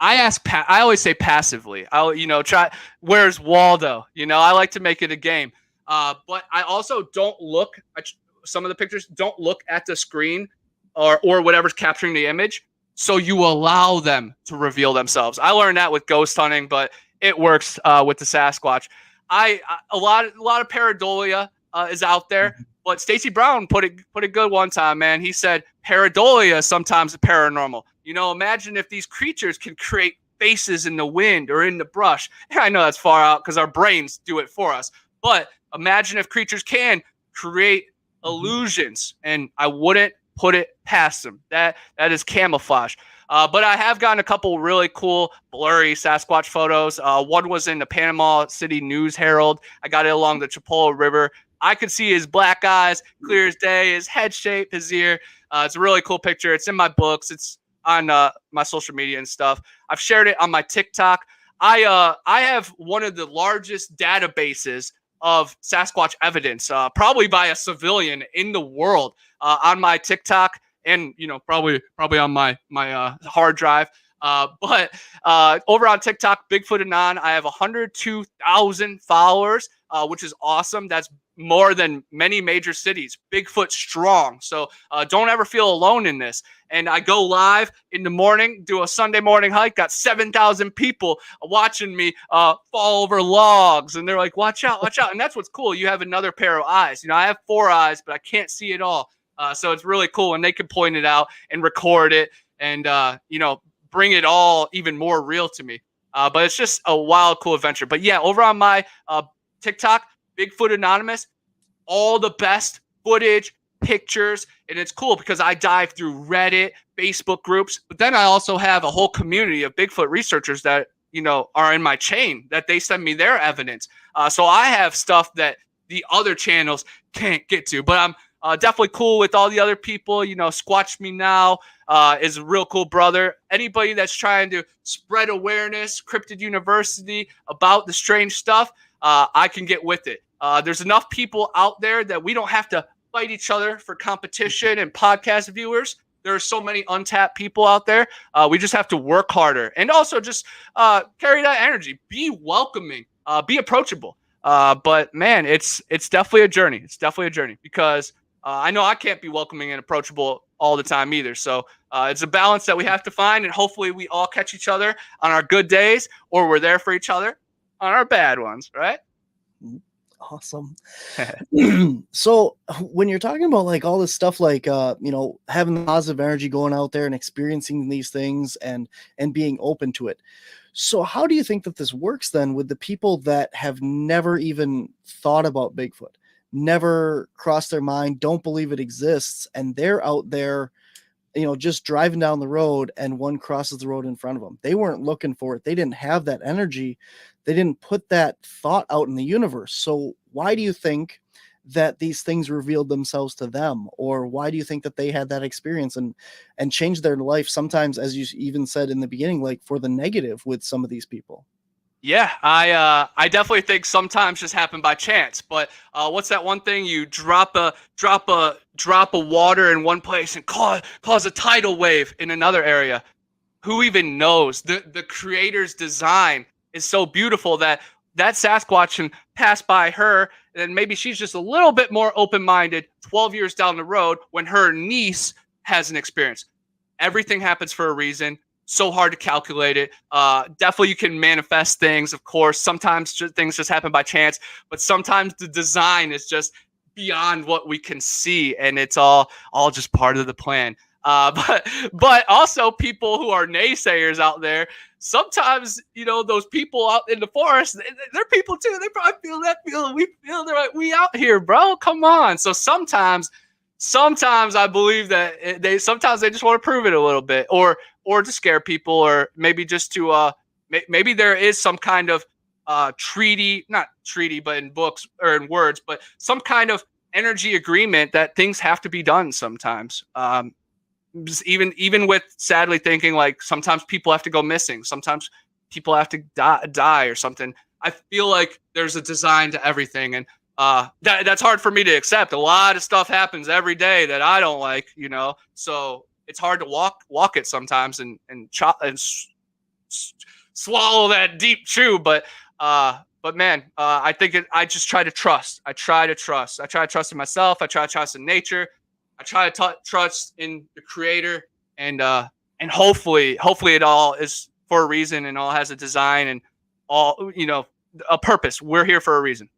I always say passively. I'll try. Where's Waldo? I like to make it a game. But I also don't look at some of the pictures. Don't look at the screen or whatever's capturing the image. So you allow them to reveal themselves. I learned that with ghost hunting, but it works with the Sasquatch. A lot of pareidolia is out there. But Stacey Brown put it good one time, man. He said pareidolia is sometimes paranormal. Imagine if these creatures can create faces in the wind or in the brush. I know that's far out because our brains do it for us. But imagine if creatures can create illusions, and I wouldn't put it past them. That is camouflage. But I have gotten a couple really cool blurry Sasquatch photos. One was in the Panama City News Herald. I got it along the Chipola River. I could see his black eyes, clear as day, his head shape, his ear. It's a really cool picture. It's in my books. It's on my social media and stuff. I've shared it on my TikTok. I have one of the largest databases of Sasquatch evidence, probably by a civilian in the world, on my TikTok and probably on my hard drive. But over on TikTok, Bigfoot Anon, I have 102,000 followers, which is awesome. That's more than many major cities. Bigfoot strong. So don't ever feel alone in this. And I go live in the morning, do a Sunday morning hike, got 7,000 people watching me fall over logs. And they're like, watch out, watch out. And that's what's cool. You have another pair of eyes. I have 4 eyes, but I can't see it all. So it's really cool. And they can point it out and record it and, bring it all even more real to me. But it's just a wild, cool adventure. But yeah, over on my TikTok, Bigfoot Anonymous, all the best footage, pictures, and it's cool because I dive through Reddit, Facebook groups, but then I also have a whole community of Bigfoot researchers that are in my chain that they send me their evidence. So I have stuff that the other channels can't get to, but I'm definitely cool with all the other people. Squatch Me Now is a real cool brother. Anybody that's trying to spread awareness, Cryptid University, about the strange stuff, I can get with it. There's enough people out there that we don't have to fight each other for competition and podcast viewers. There are so many untapped people out there. We just have to work harder and also just carry that energy. Be welcoming. Be approachable. But man, it's definitely a journey. It's definitely a journey because I know I can't be welcoming and approachable all the time either. So it's a balance that we have to find, and hopefully we all catch each other on our good days, or we're there for each other on our bad ones, right? Awesome. So when you're talking about like all this stuff, like having the positive energy going out there and experiencing these things and being open to it, so how do you think that this works then with the people that have never even thought about Bigfoot, never crossed their mind, don't believe it exists, and they're out there just driving down the road and one crosses the road in front of them? They weren't looking for it. They didn't have that energy. They didn't put that thought out in the universe. So why do you think that these things revealed themselves to them? Or why do you think that they had that experience and changed their life sometimes, as you even said in the beginning, like for the negative with some of these people? Yeah, I definitely think sometimes just happen by chance. But what's that one thing? You drop a water in one place and cause a tidal wave in another area. Who even knows? The creator's design is so beautiful that Sasquatch can pass by her, and maybe she's just a little bit more open-minded 12 years down the road when her niece has an experience. Everything happens for a reason. so hard to calculate it. Definitely you can manifest things, of course. Sometimes things just happen by chance, but sometimes the design is just beyond what we can see, and it's all just part of the plan. But also people who are naysayers out there, sometimes, those people out in the forest, they're people too. They probably feel that feeling. We feel they're like, we out here, bro. Come on. So sometimes I believe that sometimes they just want to prove it a little bit, or to scare people, or maybe just to maybe there is some kind of treaty, not treaty, but in books or in words, but some kind of energy agreement that things have to be done sometimes. Even with sadly thinking like sometimes people have to go missing, sometimes people have to die or something. I feel like there's a design to everything, and that's hard for me to accept. A lot of stuff happens every day that I don't like, so it's hard to walk it sometimes and swallow that deep chew. But man, I think I just try to trust. I try to trust in myself. I try to trust in nature. I try to trust in the creator, and hopefully it all is for a reason, and all has a design, and all, a purpose. We're here for a reason.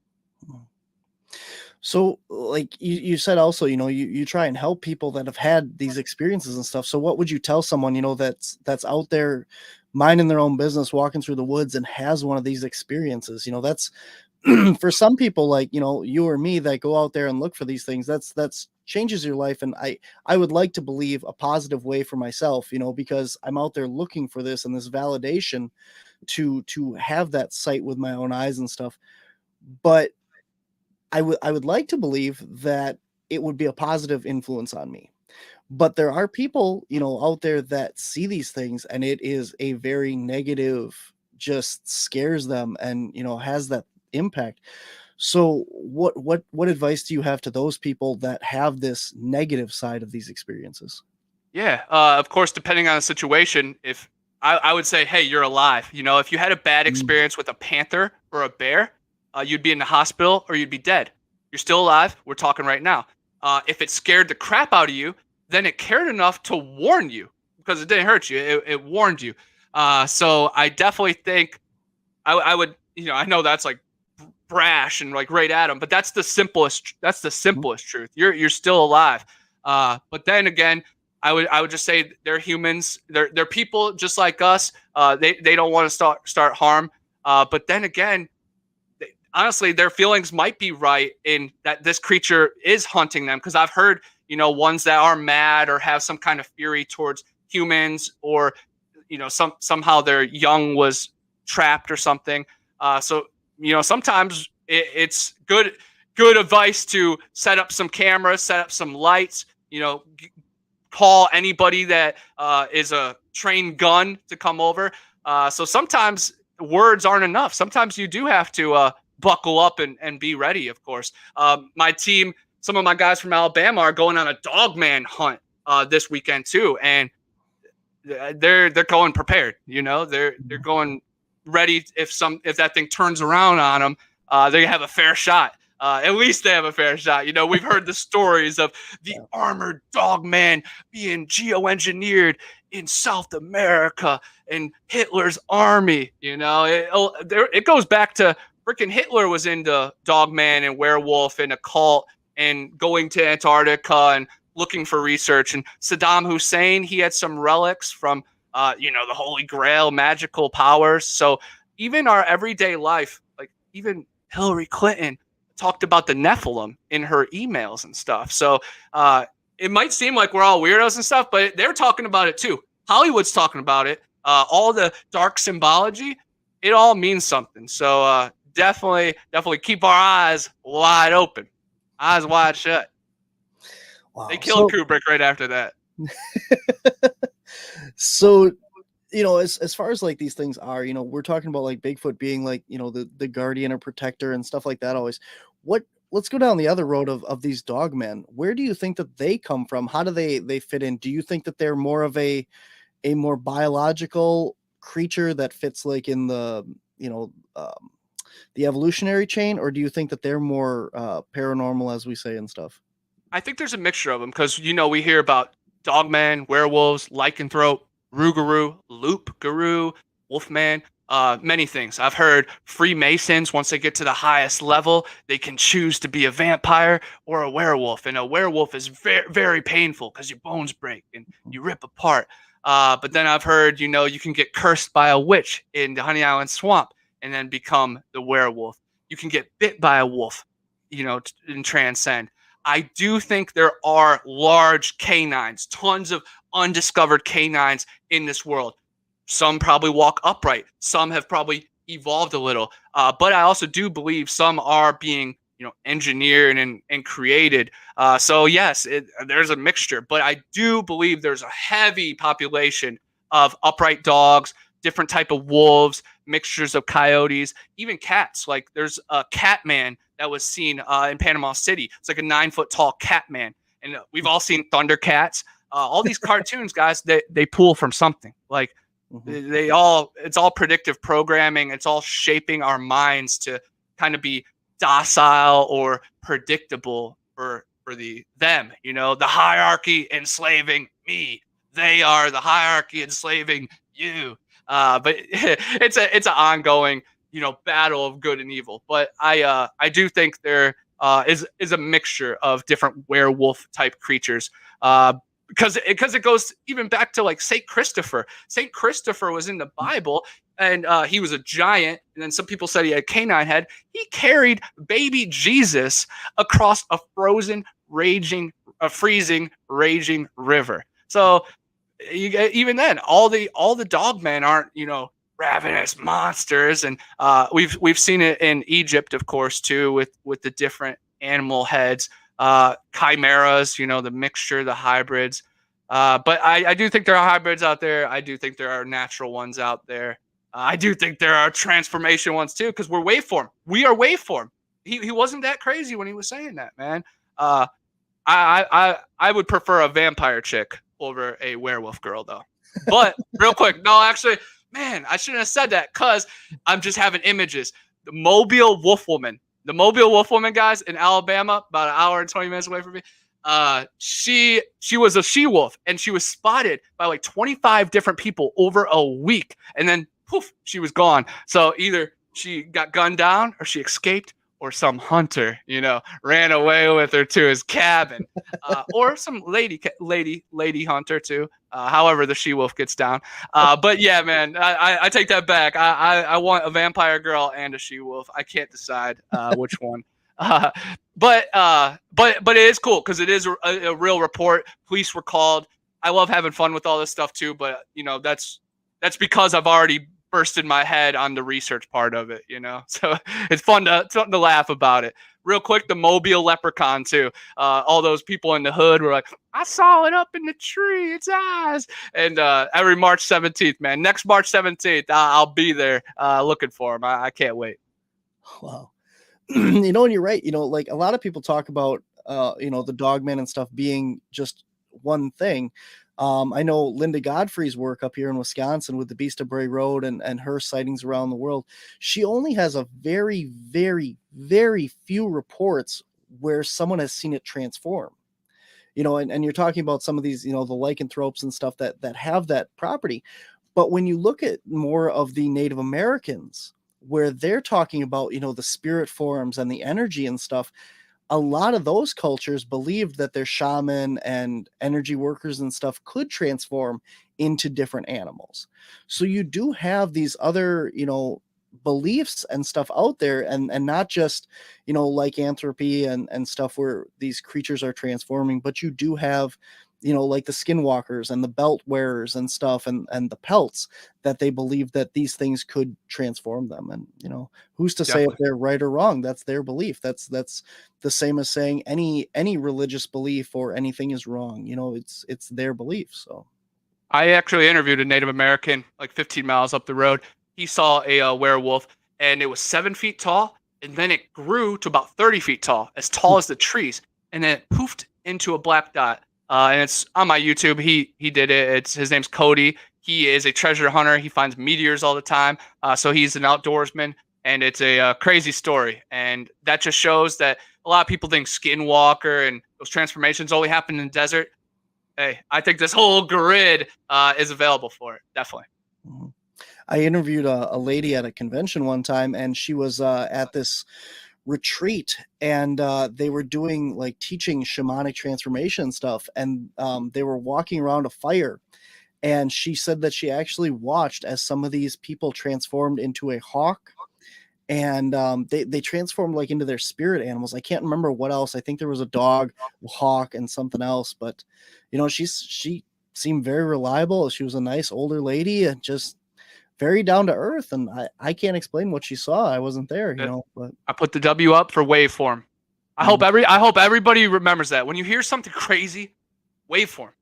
So like you said also, you try and help people that have had these experiences and stuff. So what would you tell someone, that's out there minding their own business, walking through the woods, and has one of these experiences? That's for some people like, you or me that go out there and look for these things, that's changes your life. And I would like to believe a positive way for myself, because I'm out there looking for this and this validation to have that sight with my own eyes and stuff. But I would like to believe that it would be a positive influence on me. But there are people, out there that see these things and it is a very negative, just scares them and, has that impact. So what advice do you have to those people that have this negative side of these experiences? Yeah, of course, depending on the situation, if I would say, hey, you're alive. If you had a bad experience with a panther or a bear, you'd be in the hospital or you'd be dead. You're still alive. We're talking right now. If it scared the crap out of you, then it cared enough to warn you, because it didn't hurt you. It warned you. So I definitely think I would, I know that's like brash and like right at them, but that's the simplest truth. You're still alive. But then again, I would just say they're humans. They're people just like us. They don't want to start harm. But then again, honestly, their feelings might be right in that this creature is hunting them. Because I've heard, ones that are mad or have some kind of fury towards humans, or, somehow their young was trapped or something. So, sometimes it's good advice to set up some cameras, set up some lights, call anybody that is a trained gun to come over. So sometimes words aren't enough. Sometimes you do have to buckle up and be ready, of course. My team, some of my guys from Alabama are going on a dogman hunt this weekend too, and they're going prepared. They're going ready. If that thing turns around on them, they have a fair shot. At least they have a fair shot. We've heard the stories of the armored dogman being geoengineered in South America and Hitler's army. It goes back to freaking Hitler was into dogman and werewolf and occult and going to Antarctica and looking for research. And Saddam Hussein, he had some relics from, the Holy Grail, magical powers. So even our everyday life, like even Hillary Clinton talked about the Nephilim in her emails and stuff. So it might seem like we're all weirdos and stuff, but they're talking about it too. Hollywood's talking about it. All the dark symbology, it all means something. So definitely keep our eyes wide open, eyes wide shut. Wow. They killed Kubrick right after that. So, as far as like these things are, we're talking about like Bigfoot being like, the guardian or protector and stuff like that always. Let's go down the other road of these dogmen. Where do you think that they come from? How do they fit in? Do you think that they're more of a more biological creature that fits like in the, the evolutionary chain, or do you think that they're more paranormal, as we say, and stuff? I think there's a mixture of them, because we hear about dogmen, werewolves, lycanthrope, Rougarou, Loop Guru, Wolfman, many things. I've heard Freemasons, once they get to the highest level, they can choose to be a vampire or a werewolf. And a werewolf is very, very painful because your bones break and you rip apart. But then I've heard, you can get cursed by a witch in the Honey Island swamp and then become the werewolf. You can get bit by a wolf, and transcend. I do think there are large canines, tons of undiscovered canines in this world. Some probably walk upright. Some have probably evolved a little. But I also do believe some are being, engineered and created. So yes, there's a mixture. But I do believe there's a heavy population of upright dogs, different type of wolves, mixtures of coyotes, even cats. Like there's a cat man that was seen in Panama City. It's like a 9-foot tall cat man. And we've all seen Thundercats. All these cartoons, guys, they pull from something. Like it's all predictive programming. It's all shaping our minds to kind of be docile or predictable for them. The hierarchy enslaving me. They are the hierarchy enslaving you. But it's an ongoing, battle of good and evil. But I do think there is a mixture of different werewolf type creatures. Because it goes even back to like Saint Christopher. Saint Christopher was in the Bible, and he was a giant. And then some people said he had a canine head. He carried baby Jesus across a freezing, raging river. So even then, all the dogmen aren't ravenous monsters, and we've seen it in Egypt, of course, too, with the different animal heads. Chimeras, the mixture, the hybrids. But I do think there are hybrids out there. I do think there are natural ones out there. I do think there are transformation ones too, because we're waveform. We are waveform. He wasn't that crazy when he was saying that, man. I would prefer a vampire chick over a werewolf girl, though. But real quick, no, actually, man, I shouldn't have said that because I'm just having images. The Mobile Wolfwoman. The Mobile Wolfwoman, guys, in Alabama, about an hour and 20 minutes away from me. She was a she-wolf, and she was spotted by like 25 different people over a week, and then poof, she was gone. So either she got gunned down, or she escaped, or some hunter, ran away with her to his cabin, or some lady hunter too. However, the she-wolf gets down. But yeah, man, I take that back. I want a vampire girl and a she-wolf. I can't decide which one. But it is cool because it is a real report. Police were called. I love having fun with all this stuff too, but that's because I've already bursted my head on the research part of it, so it's fun to laugh about it. Real quick, the Mobile leprechaun too. All those people in the hood were like, I saw it up in the tree, it's ours. And every March 17th, man, next March 17th, I'll be there looking for him. I can't wait. Wow. And you're right. Like a lot of people talk about the dogmen and stuff being just one thing. I know Linda Godfrey's work up here in Wisconsin with the Beast of Bray Road and her sightings around the world. She only has a very, very, very few reports where someone has seen it transform. And you're talking about some of these, the lycanthropes and stuff that have that property. But when you look at more of the Native Americans, where they're talking about, the spirit forms and the energy and stuff, a lot of those cultures believed that their shaman and energy workers and stuff could transform into different animals. So you do have these other, beliefs and stuff out there, and not just, lycanthropy and stuff where these creatures are transforming, but you do have, like the skinwalkers and the belt wearers and stuff, and the pelts, that they believe that these things could transform them. And, who's to say if they're right or wrong? That's their belief. That's the same as saying any religious belief or anything is wrong. It's their belief. So I actually interviewed a Native American like 15 miles up the road. He saw a werewolf, and it was 7 feet tall, and then it grew to about 30 feet tall as the trees, and then it poofed into a black dot. And it's on my YouTube. He did it. His name's Cody. He is a treasure hunter. He finds meteors all the time. So he's an outdoorsman, and it's a crazy story. And that just shows that a lot of people think skinwalker and those transformations only happen in the desert. hey, I think this whole grid is available for it. Definitely. Mhm. I interviewed a lady at a convention one time, and she was at this retreat, and they were doing like teaching shamanic transformation stuff, and they were walking around a fire, and she said that she actually watched as some of these people transformed into a hawk, and they transformed like into their spirit animals. I can't remember what else. I think there was a dog, a hawk, and something else. But she seemed very reliable. She was a nice older lady and just very down to earth. And I can't explain what she saw. I wasn't there, but I put the W up for waveform. I hope everybody remembers that when you hear something crazy, waveform.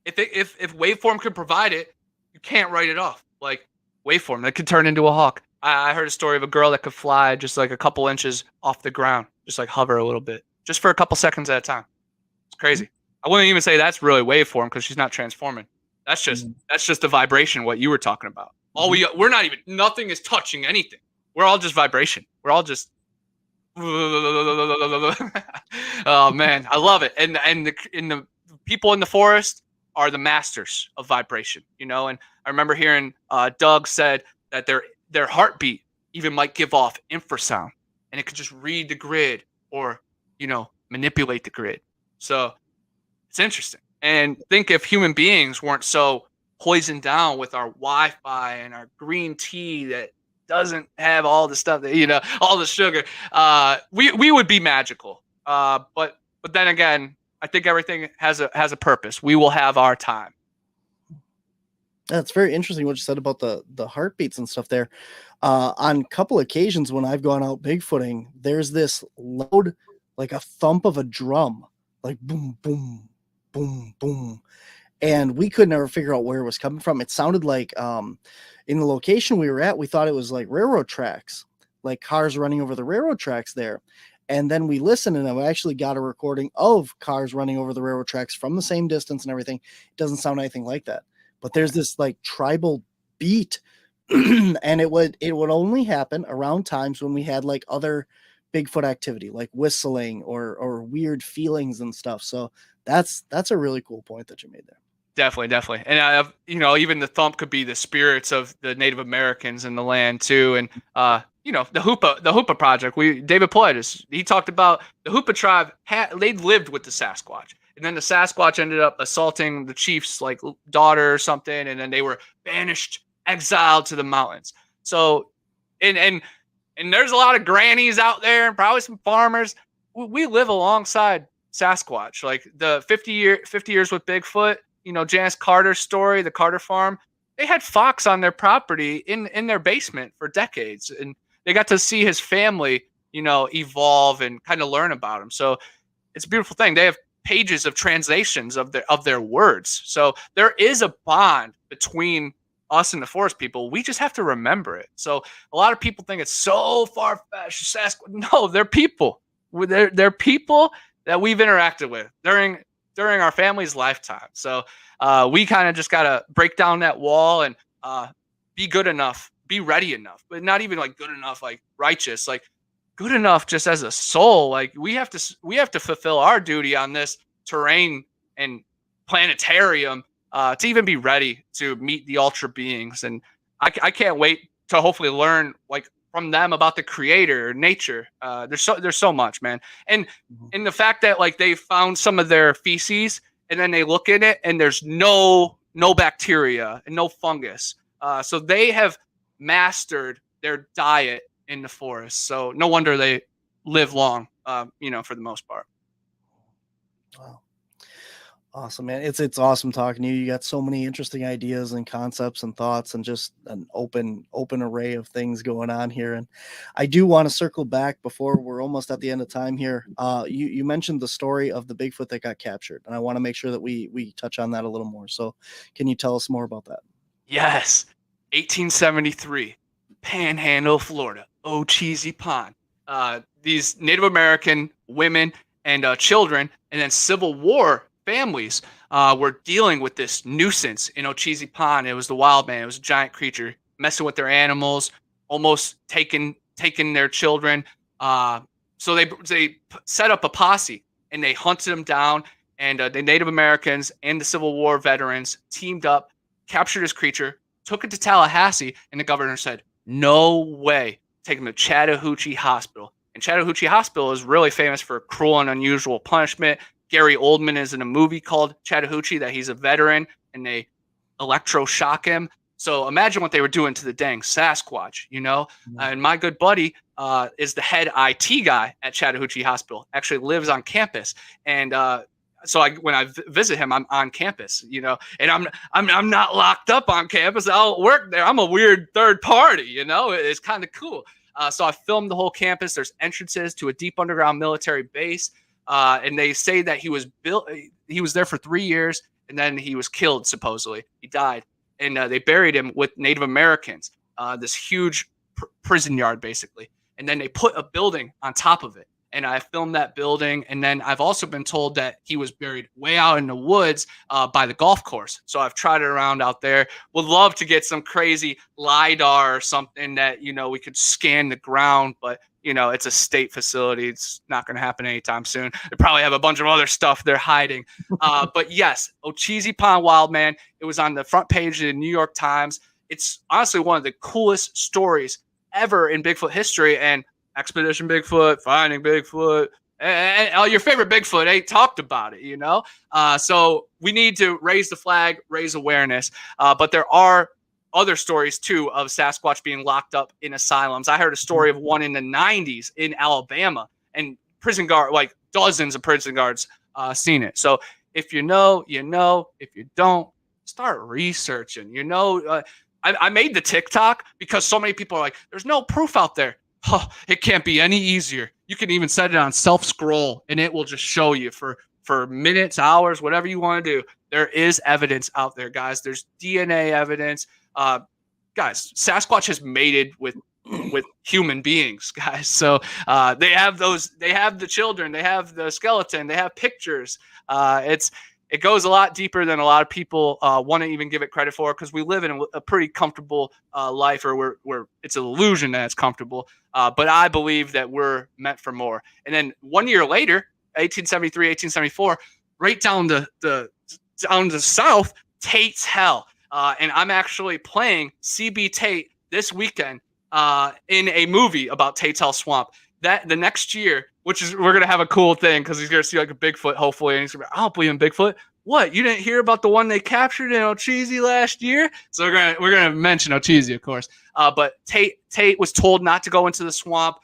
If waveform could provide it, you can't write it off. Like waveform that could turn into a hawk. I heard a story of a girl that could fly just like a couple inches off the ground, just like hover a little bit, just for a couple seconds at a time. It's crazy. I wouldn't even say that's really waveform because she's not transforming. That's just the vibration. What you were talking about. We're not even. Nothing is touching anything. We're all just vibration. We're all just. Oh man, I love it. And the people in the forest are the masters of vibration. And I remember hearing Doug said that their heartbeat even might give off infrasound, and it could just read the grid or manipulate the grid. So it's interesting. And think if human beings weren't so poisoned down with our Wi-Fi and our green tea that doesn't have all the stuff that all the sugar, we would be magical. But then again, I think everything has a purpose. We will have our time. That's very interesting what you said about the heartbeats and stuff there. On a couple occasions when I've gone out Bigfooting, there's this loud, like a thump of a drum, like boom, boom, boom, boom. And we could never figure out where it was coming from. It sounded like in the location we were at, we thought it was like railroad tracks, like cars running over the railroad tracks there. And then we listened, and I actually got a recording of cars running over the railroad tracks from the same distance and everything. It doesn't sound anything like that. But there's this like tribal beat, and it would only happen around times when we had like other Bigfoot activity, like whistling or weird feelings and stuff. So that's a really cool point that you made there. Definitely. And I have, even the thump could be the spirits of the Native Americans in the land too. And, the Hoopa project, David Paulides, he talked about the Hoopa tribe, they lived with the Sasquatch. And then the Sasquatch ended up assaulting the chief's like daughter or something. And then they were banished, exiled to the mountains. So, and there's a lot of grannies out there and probably some farmers. We live alongside Sasquatch, like the 50 years with Bigfoot. Janice Carter's story, the Carter farm, they had fox on their property in their basement for decades. And they got to see his family, evolve and kind of learn about him. So it's a beautiful thing. They have pages of translations of their words. So there is a bond between us and the forest people. We just have to remember it. So a lot of people think it's so far-fetched. No, they're people. They're people that we've interacted with during our family's lifetime. So we kind of just got to break down that wall and be good enough, be ready enough, but not even like good enough, like righteous, like good enough just as a soul. Like we have to fulfill our duty on this terrain and planetarium to even be ready to meet the ultra beings. And I can't wait to hopefully learn like from them about the creator, nature. There's so much, man. And the fact that like they found some of their feces and then they look in it and there's no bacteria and no fungus. So they have mastered their diet in the forest. So no wonder they live long, for the most part. Wow. Awesome, man. It's awesome talking to you. You got so many interesting ideas and concepts and thoughts and just an open array of things going on here. And I do want to circle back before we're almost at the end of time here. You mentioned the story of the Bigfoot that got captured, and I want to make sure that we touch on that a little more. So can you tell us more about that? Yes. 1873, Panhandle, Florida, Ocheesee Pond. These Native American women and children, and then Civil War families were dealing with this nuisance in Ocheesee Pond. It was the wild man. It was a giant creature messing with their animals, almost taking their children. So they set up a posse and they hunted them down. And the Native Americans and the Civil War veterans teamed up, captured his creature, took it to Tallahassee, and the governor said, no way, take him to Chattahoochee Hospital. And Chattahoochee Hospital is really famous for cruel and unusual punishment. Gary Oldman is in a movie called Chattahoochee that he's a veteran, and they electroshock him. So imagine what they were doing to the dang Sasquatch, you know? And my good buddy is the head IT guy at Chattahoochee Hospital, actually lives on campus. And so when I visit him, I'm on campus, you know, and I'm not locked up on campus. I'll work there. I'm a weird third party, you know. It's kind of cool. So I filmed the whole campus. There's entrances to a deep underground military base, and they say that he was built. He was there for 3 years, and then he was killed. Supposedly, he died, and they buried him with Native Americans. This huge prison yard, basically, and then they put a building on top of it. And I filmed that building. And then I've also been told that he was buried way out in the woods by the golf course. So I've tried it around out there. Would love to get some crazy LiDAR or something that, you know, we could scan the ground. But, you know, it's a state facility. It's not going to happen anytime soon. They probably have a bunch of other stuff they're hiding. But yes, Ocheezy Pond Wildman. It was on the front page of the New York Times. It's honestly one of the coolest stories ever in Bigfoot history. And Expedition Bigfoot, Finding Bigfoot, and all your favorite Bigfoot ain't talked about it, you know? So we need to raise the flag, raise awareness. But there are other stories, too, of Sasquatch being locked up in asylums. I heard a story of one in the 90s in Alabama, and prison guard, like dozens of prison guards seen it. So if you know, you know. If you don't, start researching. You know, I made the TikTok because so many people are like, there's no proof out there. Oh, it can't be any easier. You can even set it on self-scroll, and it will just show you for minutes, hours, whatever you want to do. There is evidence out there, guys. There's DNA evidence. Guys, Sasquatch has mated with human beings, guys. So they have the children, they have the skeleton, they have pictures. It goes a lot deeper than a lot of people want to even give it credit for, because we live in a pretty comfortable life, or we're it's an illusion that it's comfortable. But I believe that we're meant for more. And then 1 year later, 1873, 1874, right down the south, Tate's Hell. And I'm actually playing CB Tate this weekend in a movie about Tate's Hell Swamp. That the next year, which is, we're gonna have a cool thing because he's gonna see like a Bigfoot, hopefully, and he's gonna be, I don't believe in Bigfoot. What? You didn't hear about the one they captured in Ocheezy last year? So we're gonna mention Ocheezy, of course. But Tate was told not to go into the swamp.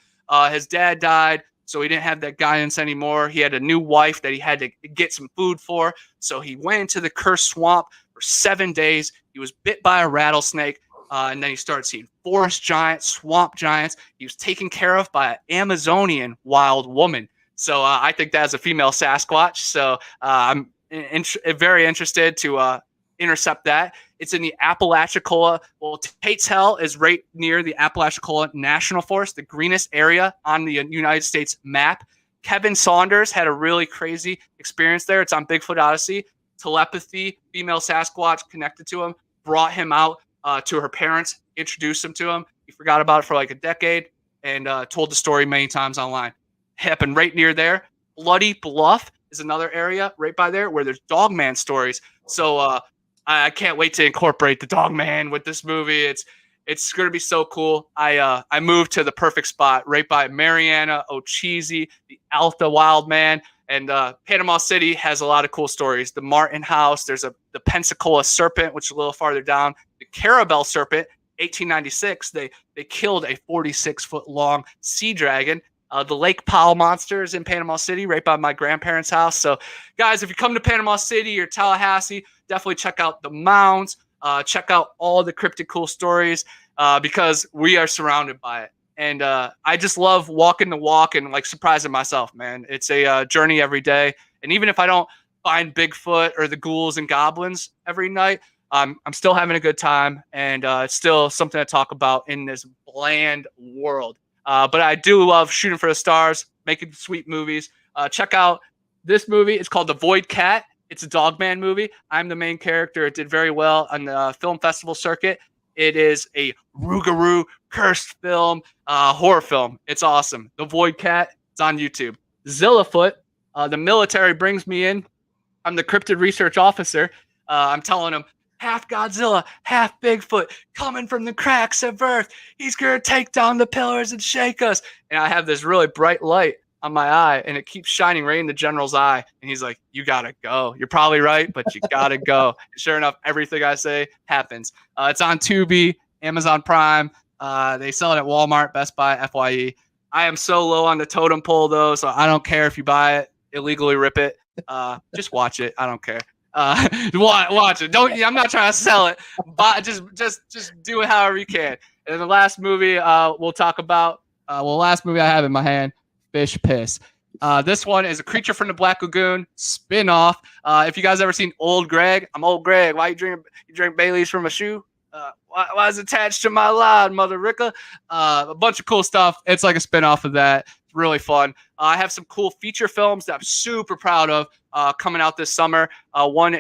His dad died, so he didn't have that guidance anymore. He had a new wife that he had to get some food for, so he went into the cursed swamp for 7 days. He was bit by a rattlesnake. And then he started seeing forest giants, swamp giants. He was taken care of by an Amazonian wild woman. So I think that's a female Sasquatch. So I'm very interested to intercept that. It's in the Apalachicola. Well, Tate's Hell is right near the Apalachicola National Forest, the greenest area on the United States map. Kevin Saunders had a really crazy experience there. It's on Bigfoot Odyssey. Telepathy, female Sasquatch connected to him, brought him out to her parents, introduced him to him. He forgot about it for like a decade and told the story many times online. Happened right near there. Bloody Bluff is another area right by there where there's Dogman stories. So I can't wait to incorporate the Dogman with this movie. It's going to be so cool. I moved to the perfect spot right by Mariana, Ocheezy, the Alta Wildman. And Panama City has a lot of cool stories. The Martin House, there's the Pensacola Serpent, which is a little farther down. The Carabel Serpent, 1896, they killed a 46-foot long sea dragon. The Lake Powell Monsters in Panama City, right by my grandparents' house. So, guys, if you come to Panama City or Tallahassee, definitely check out the mounds. Check out all the cryptid cool stories because we are surrounded by it. And I just love walking the walk and like surprising myself, man. It's a journey every day. And even if I don't find Bigfoot or the ghouls and goblins every night, I'm still having a good time. And it's still something to talk about in this bland world. But I do love shooting for the stars, making sweet movies. Check out this movie. It's called The Void Cat. It's a Dogman movie. I'm the main character. It did very well on the film festival circuit. It is a Rougarou cursed film, horror film. It's awesome. The Void Cat. It's on YouTube. Zillafoot. The military brings me in I'm the cryptid research officer. I'm telling him half Godzilla, half Bigfoot coming from the cracks of Earth. He's going to take down the pillars and shake us. And I have this really bright light on my eye, and it keeps shining right in the general's eye. And he's like, you got to go. You're probably right, but you got to go. And sure enough, everything I say happens. It's on Tubi, Amazon Prime. They sell it at Walmart, Best Buy, FYE. I am so low on the totem pole, though, so I don't care if you buy it, illegally rip it. Just watch it. I don't care. Watch it. I'm not trying to sell it, but just do it however you can. And the last movie we'll talk about, last movie I have in my hand, Fish Piss. This one is a Creature from the Black Lagoon spin-off. If you guys ever seen Old Greg, I'm Old Greg. Why you drink Bailey's from a shoe? Why is it attached to my line, Mother Ricka? A bunch of cool stuff. It's like a spin-off of that. It's really fun. I have some cool feature films that I'm super proud of coming out this summer. One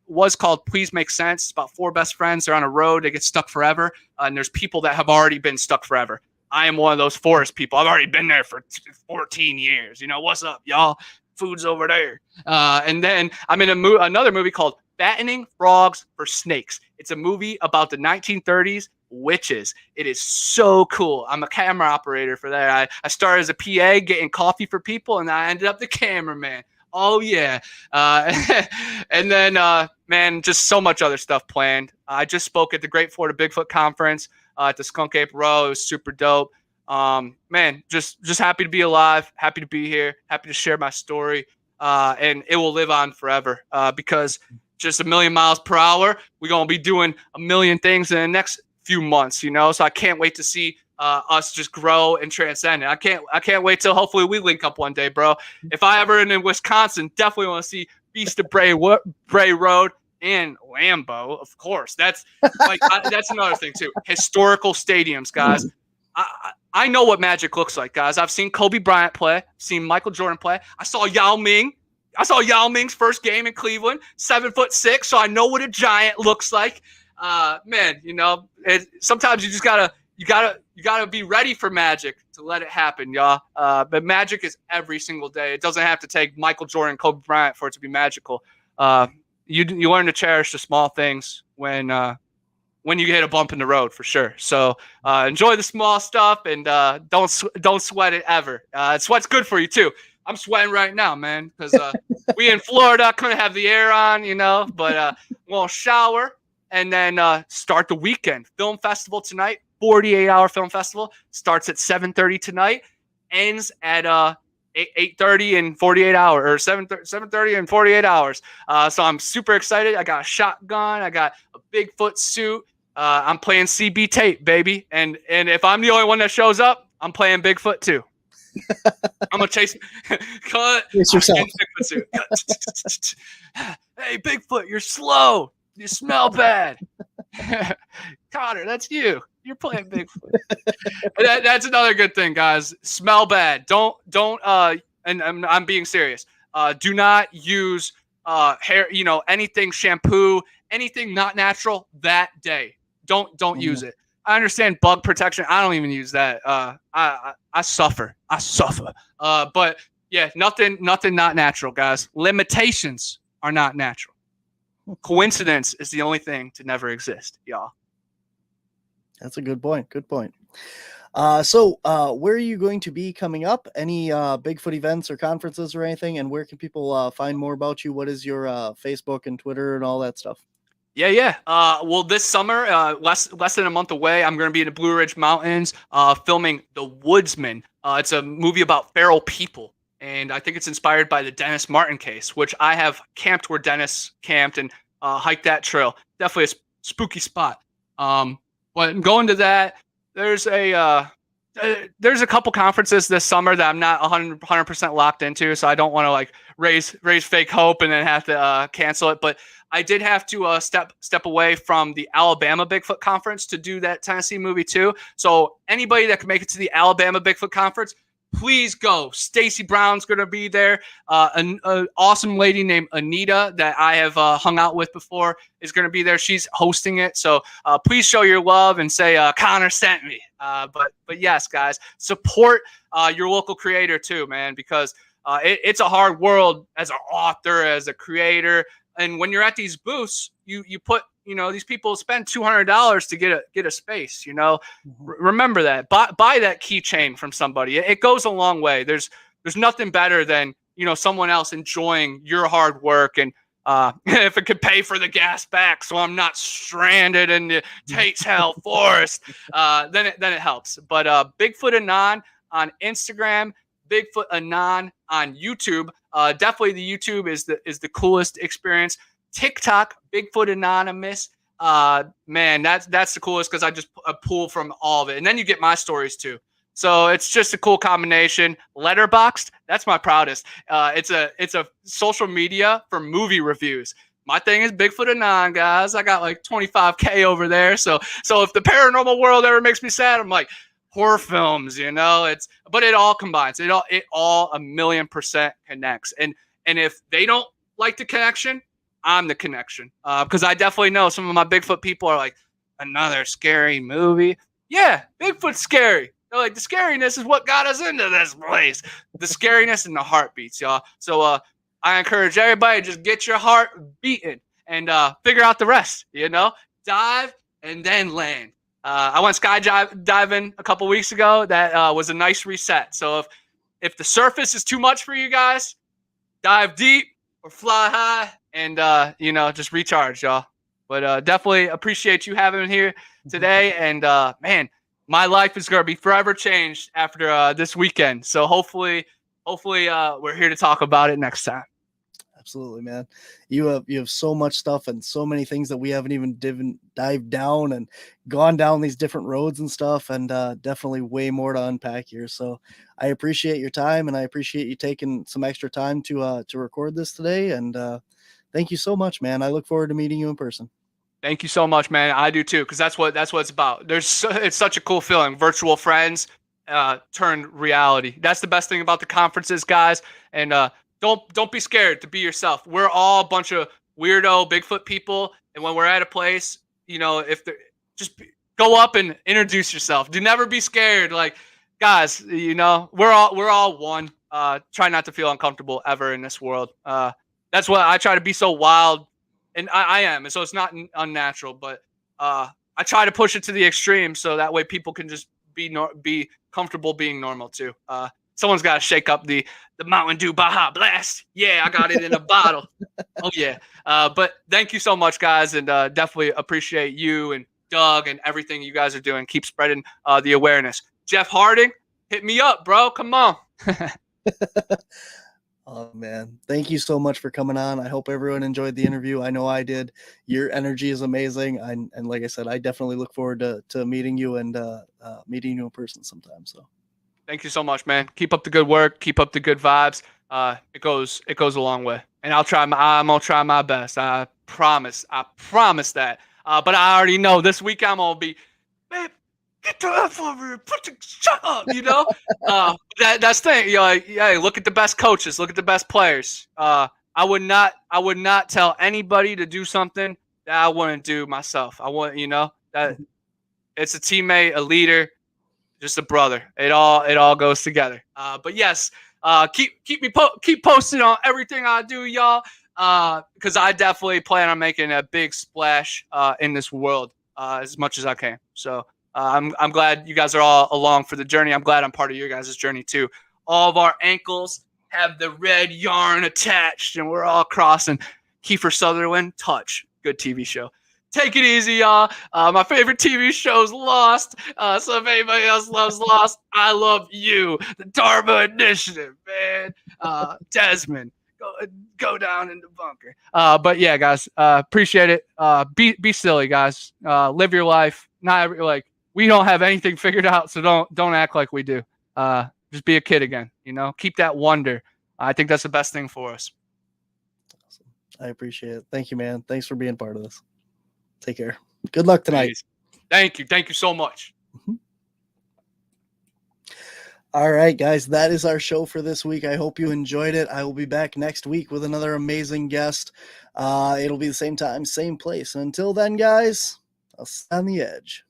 was called Please Make Sense. It's about 4 best friends. They're on a road. They get stuck forever. And there's people that have already been stuck forever. I am one of those forest people. I've already been there for 14 years. You know, what's up, y'all? Food's over there. And then I'm in another movie called Fattening Frogs for Snakes. It's a movie about the 1930s witches. It is so cool. I'm a camera operator for that. I started as a PA getting coffee for people, and I ended up the cameraman. Oh, yeah. And then, man, just so much other stuff planned. I just spoke at the Great Florida Bigfoot Conference at the Skunk Ape Row. It was super dope. Man, just happy to be alive, happy to be here, happy to share my story, and it will live on forever because just 1,000,000 miles per hour, we're going to be doing 1,000,000 things in the next few months, you know, so I can't wait to see us just grow and transcend it. I can't wait till hopefully we link up one day, bro. If I ever in Wisconsin, definitely want to see Beast of Bray Road and Lambeau, of course. That's that's another thing too. Historical stadiums, guys. I know what magic looks like, guys. I've seen Kobe Bryant play, seen Michael Jordan play. I saw Yao Ming. I saw Yao Ming's first game in Cleveland, 7'6", so I know what a giant looks like. Man, you know, sometimes you just gotta be ready for magic to let it happen, y'all. But magic is every single day. It doesn't have to take Michael Jordan, Kobe Bryant for it to be magical. You learn to cherish the small things when you hit a bump in the road, for sure. So enjoy the small stuff and don't sweat it ever. Sweat's good for you too. I'm sweating right now, man, because we in Florida couldn't have the air on, you know. But we'll shower and then start the weekend. Film festival tonight, 48-hour film festival. Starts at 7:30 tonight, ends at 8:30 and 48 hours, or 7:30 and 48 hours. So I'm super excited. I got a shotgun. I got a Bigfoot suit. I'm playing CB tape, baby. And if I'm the only one that shows up, I'm playing Bigfoot too. I'm gonna chase. Cut. Chase yourself. Bigfoot suit. Hey, Bigfoot, you're slow. You smell bad. Connor, that's you. You're playing Bigfoot. That's another good thing, guys. Smell bad. Don't. And I'm being serious. Do not use hair. You know, anything, shampoo, anything not natural that day. Don't use it. I understand bug protection. I don't even use that. I suffer. But yeah, nothing not natural, guys. Limitations are not natural. Coincidence is the only thing to never exist, y'all. That's a good point. So where are you going to be coming up? Any Bigfoot events or conferences or anything? And where can people find more about you? What is your Facebook and Twitter and all that stuff? Yeah. Well, this summer, less than a month away, I'm going to be in the Blue Ridge Mountains filming The Woodsman. It's a movie about feral people. And I think it's inspired by the Dennis Martin case, which I have camped where Dennis camped and hiked that trail. Definitely a spooky spot. But going to that, there's a couple conferences this summer that I'm not 100% locked into, so I don't want to like raise fake hope and then have to cancel it. But I did have to step away from the Alabama Bigfoot Conference to do that Tennessee movie too. So anybody that can make it to the Alabama Bigfoot Conference, please go. Stacy Brown's going to be there. An awesome lady named Anita that I have hung out with before is going to be there. She's hosting it. So please show your love and say Connor sent me. But yes, guys, support your local creator too, man, because It's a hard world as an author, as a creator. And when you're at these booths, you put, these people spend $200 to get a space, remember that. Buy that keychain from somebody. It goes a long way. There's nothing better than, someone else enjoying your hard work. And if it could pay for the gas back so I'm not stranded in the Tate's Hell Forest, then it helps. But Bigfoot Anon on Instagram, Bigfoot Anon on YouTube. Definitely the YouTube is the coolest experience. TikTok, Bigfoot Anonymous. Man, that's the coolest because I just pull from all of it. And then you get my stories too. So it's just a cool combination. Letterboxd, that's my proudest. It's a social media for movie reviews. My thing is Bigfoot Anon, guys. I got like 25K over there. So if the paranormal world ever makes me sad, I'm like, horror films, but it all combines. It all 1,000,000% connects. And if they don't like the connection, I'm the connection. Because I definitely know some of my Bigfoot people are like, another scary movie. Yeah, Bigfoot's scary. They're like, the scariness is what got us into this place. The scariness and the heartbeats, y'all. So I encourage everybody, just get your heart beating and figure out the rest, dive and then land. I went skydiving a couple weeks ago. That was a nice reset. So if the surface is too much for you guys, dive deep or fly high and, just recharge, y'all. But definitely appreciate you having me here today. And, man, my life is going to be forever changed after this weekend. So hopefully we're here to talk about it next time. Absolutely, man. You have so much stuff and so many things that we haven't even dived down and gone down these different roads and stuff, and definitely way more to unpack here. So I appreciate your time, and I appreciate you taking some extra time to record this today. And thank you so much, man. I look forward to meeting you in person. Thank you so much, man. I do too, because that's what it's about. It's such a cool feeling. Virtual friends turned reality. That's the best thing about the conferences, guys. And don't be scared to be yourself. We're all a bunch of weirdo Bigfoot people, and when we're at a place, go up and introduce yourself. Do never be scared. Like, guys, we're all one. Try not to feel uncomfortable ever in this world. That's what I try to be so wild. And I am, and so it's not unnatural, but I try to push it to the extreme so that way people can just be comfortable being normal too. Someone's got to shake up the Mountain Dew Baja Blast. Yeah, I got it in a bottle. Oh yeah. But thank you so much, guys, and definitely appreciate you and Doug and everything you guys are doing. Keep spreading the awareness. Jeff Harding, hit me up, bro. Come on. Oh, man. Thank you so much for coming on. I hope everyone enjoyed the interview. I know I did. Your energy is amazing. And like I said, I definitely look forward to meeting you and meeting you in person sometime. So thank you so much, man. Keep up the good work. Keep up the good vibes. It goes a long way. And I'm going to try my best. I promise that. But I already know this week I'm going to be, babe, get the F over here. Shut up, that's the thing. Yeah, look at the best coaches. Look at the best players. I would not tell anybody to do something that I wouldn't do myself. I want, that it's a teammate, a leader, just a brother. It all goes together. But yes, keep posting on everything I do, y'all. Because I definitely plan on making a big splash in this world as much as I can. So. I'm glad you guys are all along for the journey. I'm glad I'm part of your guys' journey too. All of our ankles have the red yarn attached, and we're all crossing. Kiefer Sutherland, Touch. Good TV show. Take it easy, y'all. My favorite TV show is Lost. So if anybody else loves Lost, I love you. The Dharma Initiative, man. Desmond, go down in the bunker. But yeah, guys, appreciate it. Be silly, guys. Live your life. We don't have anything figured out, so don't act like we do. Just be a kid again, Keep that wonder. I think that's the best thing for us. Awesome. I appreciate it. Thank you, man. Thanks for being part of this. Take care. Good luck tonight. Thank you. Thank you so much. Mm-hmm. All right, guys, that is our show for this week. I hope you enjoyed it. I will be back next week with another amazing guest. It'll be the same time, same place. And until then, guys, I'll stay on the edge.